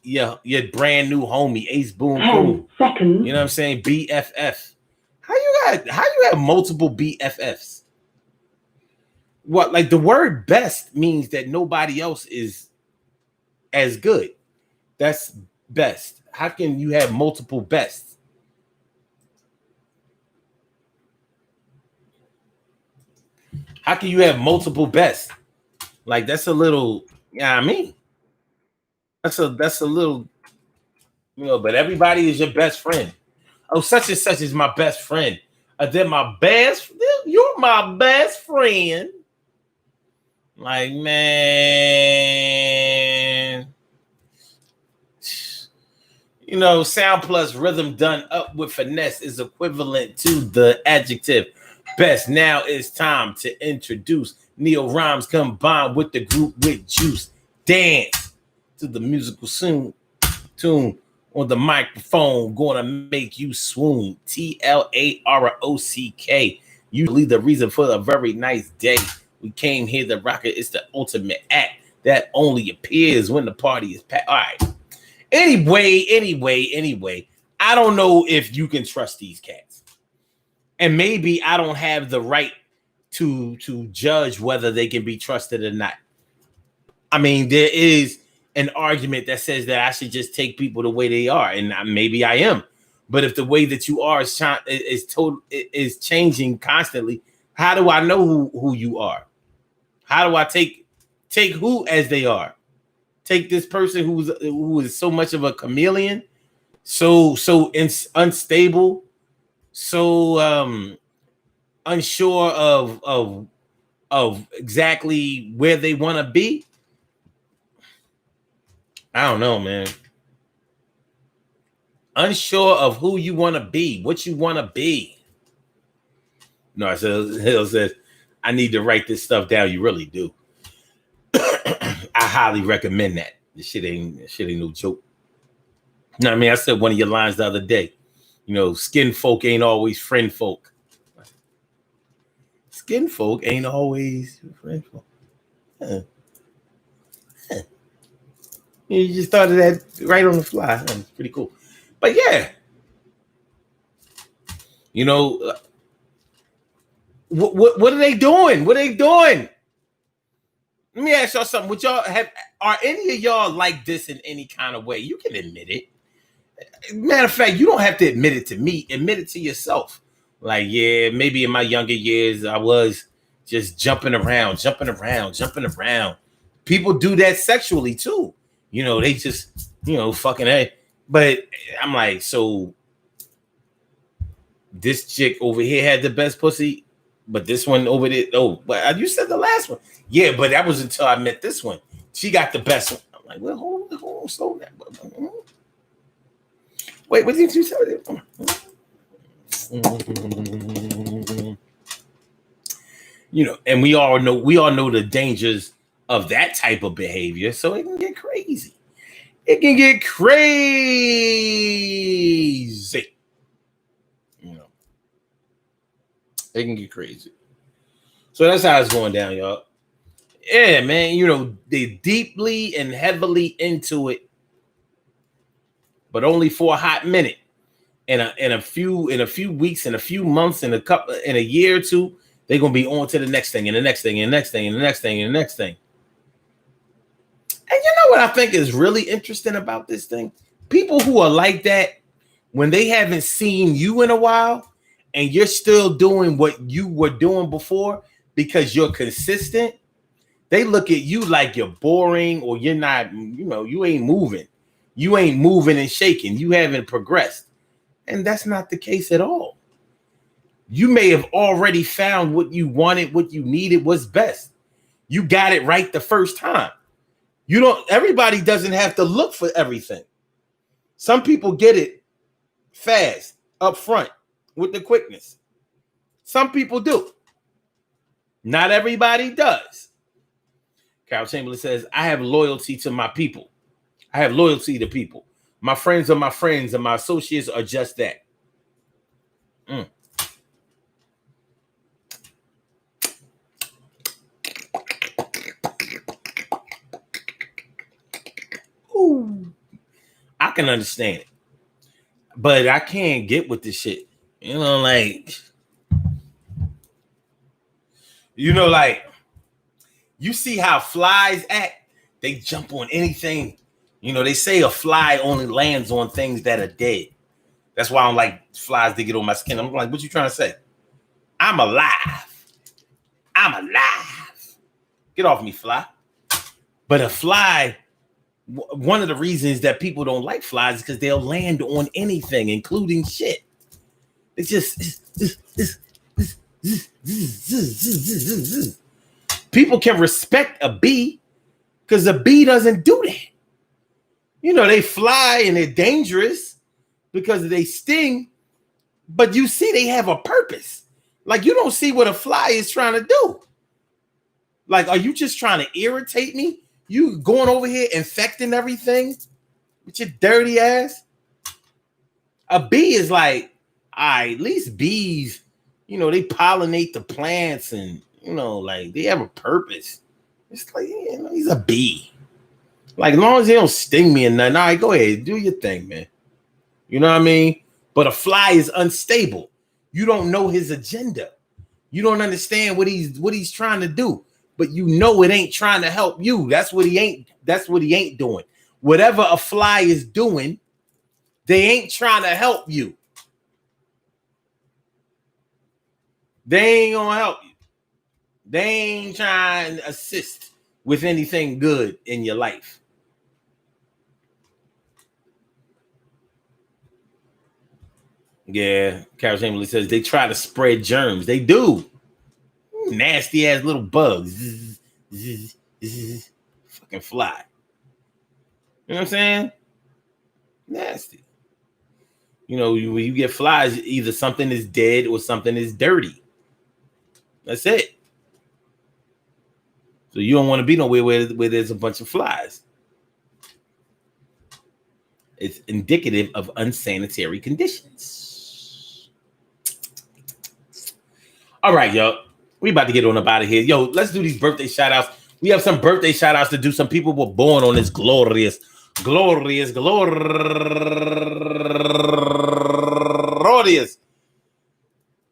your brand new homie, Ace Boom Cool. You know what I'm saying? BFF. How you have multiple BFFs? What, like, the word best means that nobody else is as good. That's best. How can you have multiple bests? How can you have multiple bests? Like, that's a little, I mean, that's a little, you know, but everybody is your best friend. Oh, such and such is my best friend. They're my best, you're my best friend. Like, man, you know, sound plus rhythm done up with finesse is equivalent to the adjective best. Now it's time to introduce Neo Rhymes combined with the group with juice. Dance to the musical tune on the microphone, gonna make you swoon. TLAROCK. Usually the reason for a very nice day. We came here to rock it. It's the ultimate act that only appears when the party is packed. All right. Anyway, I don't know if you can trust these cats. And maybe I don't have the right to judge whether they can be trusted or not. I mean, there is an argument that says that I should just take people the way they are, and maybe I am. But if the way that you are is changing constantly, how do I know who you are? How do I take who as they are? Take this person who is so much of a chameleon, so unstable, so unsure of exactly where they want to be. I don't know, man. Unsure of who you want to be, what you want to be. No, Hill says, I need to write this stuff down. You really do. I highly recommend that. This shit ain't no joke. You know what I mean? I said one of your lines the other day. You know, skin folk ain't always friend folk. Skin folk ain't always friend folk. Huh. You just thought of that right on the fly. That's pretty cool. But yeah, you know, what are they doing? What are they doing? Let me ask y'all something. Would y'all are any of y'all like this in any kind of way? You can admit it. Matter of fact, you don't have to admit it to me. Admit it to yourself. Like, yeah, maybe in my younger years, I was just jumping around. People do that sexually too. You know, they just, you know, fucking hey. But I'm like, so this chick over here had the best pussy, but this one over there, oh, but you said the last one. Yeah, but that was until I met this one. She got the best one. I'm like, well, hold on, slow down. Wait, what did you say? You know, and we all know the dangers of that type of behavior, so it can get crazy. It can get crazy. You know, it can get crazy. So that's how it's going down, y'all. Yeah, man. You know, they're deeply and heavily into it, but only for a hot minute. In a few weeks, in a few months, in a year or two, they're gonna be on to the next thing, and the next thing, and the next thing, and the next thing, and the next thing. And you know what I think is really interesting about this thing? People who are like that, when they haven't seen you in a while, and you're still doing what you were doing before because you're consistent, they look at you like you're boring or you're not, you know, you ain't moving. You ain't moving and shaking. You haven't progressed. And that's not the case at all. You may have already found what you wanted, what you needed, what's best. You got it right the first time. Everybody doesn't have to look for everything. Some people get it fast, up front, with the quickness. Some people do. Not everybody does. Carol Chamberlain says, I have loyalty to my people. I have loyalty to people. My friends are my friends, and my associates are just that. Ooh. I can understand it. But I can't get with this shit. Like, you see how flies act? They jump on anything. They say a fly only lands on things that are dead. That's why I don't like flies to get on my skin. I'm like, what you trying to say? I'm alive. I'm alive. Get off me, fly. But a fly, one of the reasons that people don't like flies is because they'll land on anything, including shit. It's just people can respect a bee because a bee doesn't do that. They fly and they're dangerous because they sting, but you see they have a purpose. Like, you don't see what a fly is trying to do. Like, are you just trying to irritate me? You going over here infecting everything with your dirty ass? A bee is like, at least bees, they pollinate the plants and, like they have a purpose. It's like, he's a bee. Like, as long as they don't sting me and nothing, all right, go ahead, do your thing, man. You know what I mean? But a fly is unstable. You don't know his agenda. You don't understand what he's trying to do. But it ain't trying to help you. That's what he ain't doing. Whatever a fly is doing, they ain't trying to help you. They ain't gonna help you. They ain't trying to assist with anything good in your life. Yeah, Carol Chamberlain says they try to spread germs. They do. Nasty ass little bugs. Fucking fly. You know what I'm saying? Nasty. When you get flies, either something is dead or something is dirty. That's it. So you don't want to be nowhere where there's a bunch of flies. It's indicative of unsanitary conditions. All right, yo. We about to get on up out of here. Yo, let's do these birthday shout outs. We have some birthday shout outs to do. Some people were born on this glorious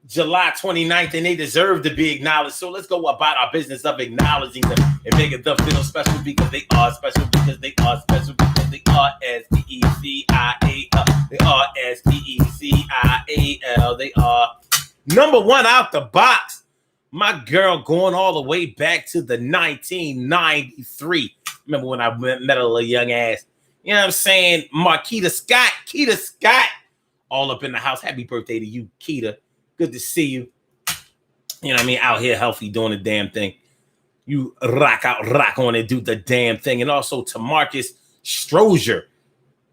July 29th, and they deserve to be acknowledged. So let's go about our business of acknowledging them and making them feel special because they are special, because they are special, because they are S-P-E-C-I-A-L. They are S-P-E-C-I-A-L. They are number one out the box. My girl going all the way back to the 1993. Remember when I met a little young ass? You know what I'm saying? Marquita Scott. Keita Scott. All up in the house. Happy birthday to you, Keita. Good to see you. You know what I mean? Out here healthy doing the damn thing. You rock on and do the damn thing. And also to Marcus Strozier.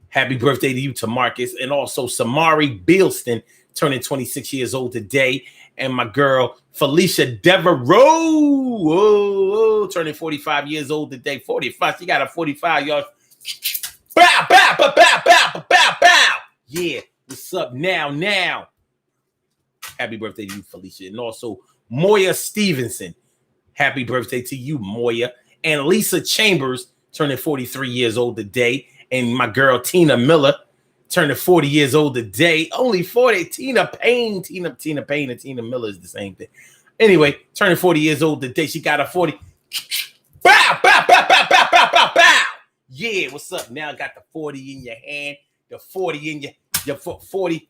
Happy birthday to you, to Marcus. And also Samari Bealston, turning 26 years old today. And my girl, Felicia Devereaux, turning 45 years old today. 45. She got a 45, y'all. Bow, bow, bow, bow, bow, bow, bow. Yeah. What's up now? Happy birthday to you, Felicia. And also Moya Stevenson. Happy birthday to you, Moya. And Lisa Chambers, turning 43 years old today. And my girl, Tina Miller, turning 40 years old today. Only 40. Tina Payne and Tina Miller is the same thing. Anyway, turning 40 years old today. She got a 40. Bow, bow, bow, bow, bow, bow, bow, bow. Yeah, what's up? Now I got the 40 in your hand. The 40 in your 40.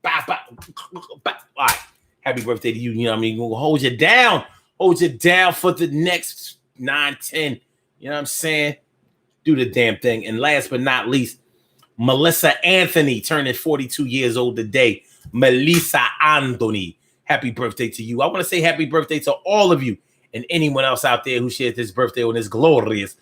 Bow, bow, bow. All right. Happy birthday to you. You know what I mean? We'll hold you down. Hold you down for the next 9, 10. You know what I'm saying? Do the damn thing. And last but not least, Melissa Anthony turning 42 years old today. Melissa Anthony. Happy birthday to you. I want to say happy birthday to all of you and anyone else out there who shares this birthday on this glorious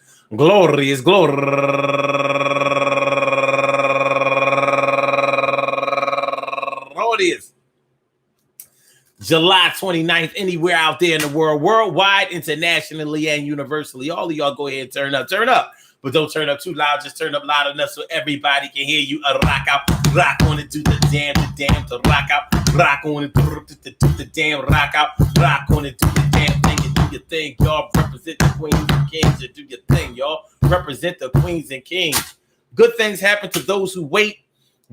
July 29th, anywhere out there in the world, worldwide, internationally, and universally. All of y'all go ahead and turn up. But don't turn up too loud. Just turn up loud enough so everybody can hear you. Rock out, rock on it, do the damn, to rock out, rock on it, do the damn, rock out, rock on it, do the damn thing, and do your thing, y'all. Represent the queens and kings, and do your thing, y'all. Represent the queens and kings. Good things happen to those who wait.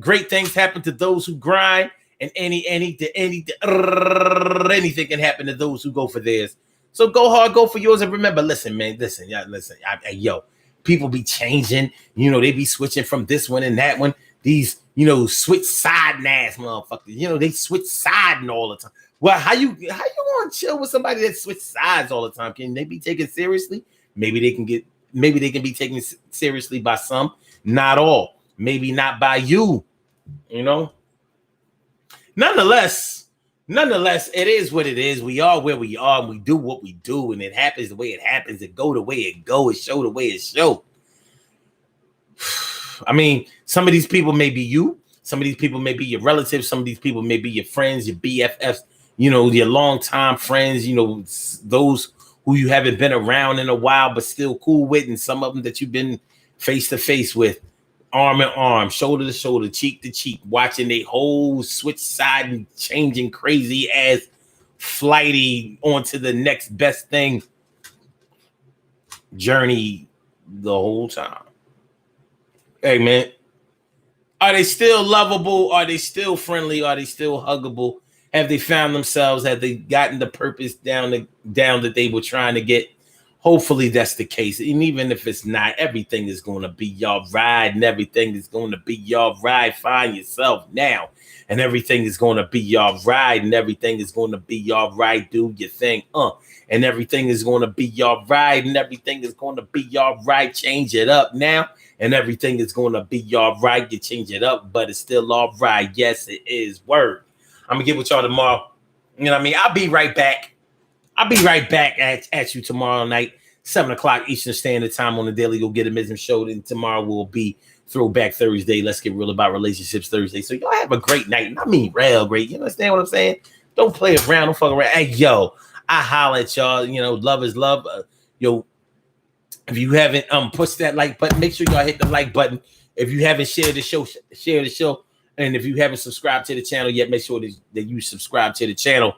Great things happen to those who grind. And anything can happen to those who go for theirs. So go hard, go for yours, and remember, listen. Yo. People be changing, they be switching from this one and that one. These, switch side ass motherfuckers. They switch siding all the time. Well, how you want to chill with somebody that switch sides all the time? Can they be taken seriously? Maybe they can be taken seriously by some, not all. Maybe not by you. Nonetheless, it is what it is. We are where we are, and we do what we do, and it happens the way it happens. It go the way it go. It show the way it show. I mean, some of these people may be you. Some of these people may be your relatives. Some of these people may be your friends, your BFFs, your longtime friends, those who you haven't been around in a while, but still cool with, and some of them that you've been face to face with. Arm in arm, shoulder to shoulder, cheek to cheek, watching they whole switch side and changing crazy ass flighty onto the next best thing journey the whole time. Hey, man, are they still lovable? Are they still friendly? Are they still huggable? Have they found themselves? Have they gotten the purpose down that they were trying to get? Hopefully that's the case. And even if it's not, everything is going to be y'all ride, and everything is going to be y'all ride. Find yourself now, and everything is going to be y'all ride, and everything is going to be y'all ride. Do your thing, and everything is going to be y'all ride, and everything is going to be y'all right. Change it up now, and everything is going to be y'all right. You change it up, but it's still all right. Yes, it is. Word. I'm gonna get with y'all tomorrow. You know what I mean? I'll be right back. I'll be right back at you tomorrow night, 7 o'clock Eastern Standard Time on the Daily Go Get It show. And tomorrow will be Throwback Thursday. Let's get real about relationships Thursday. So y'all have a great night. And I mean real great. You understand what I'm saying? Don't play around. Don't fuck around. Hey, yo, I holler at y'all. Love is love. If you haven't push that like button, make sure y'all hit the like button. If you haven't shared the show, share the show. And if you haven't subscribed to the channel yet, make sure that you subscribe to the channel.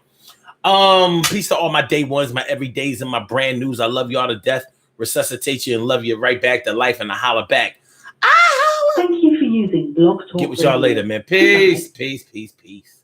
Peace to all my day ones, my everydays, and my brand news. I love y'all to death, resuscitate you, and love you right back to life, and I holler back. Thank you for using Blog Talk. Get with y'all later, man. Peace, peace, peace, peace.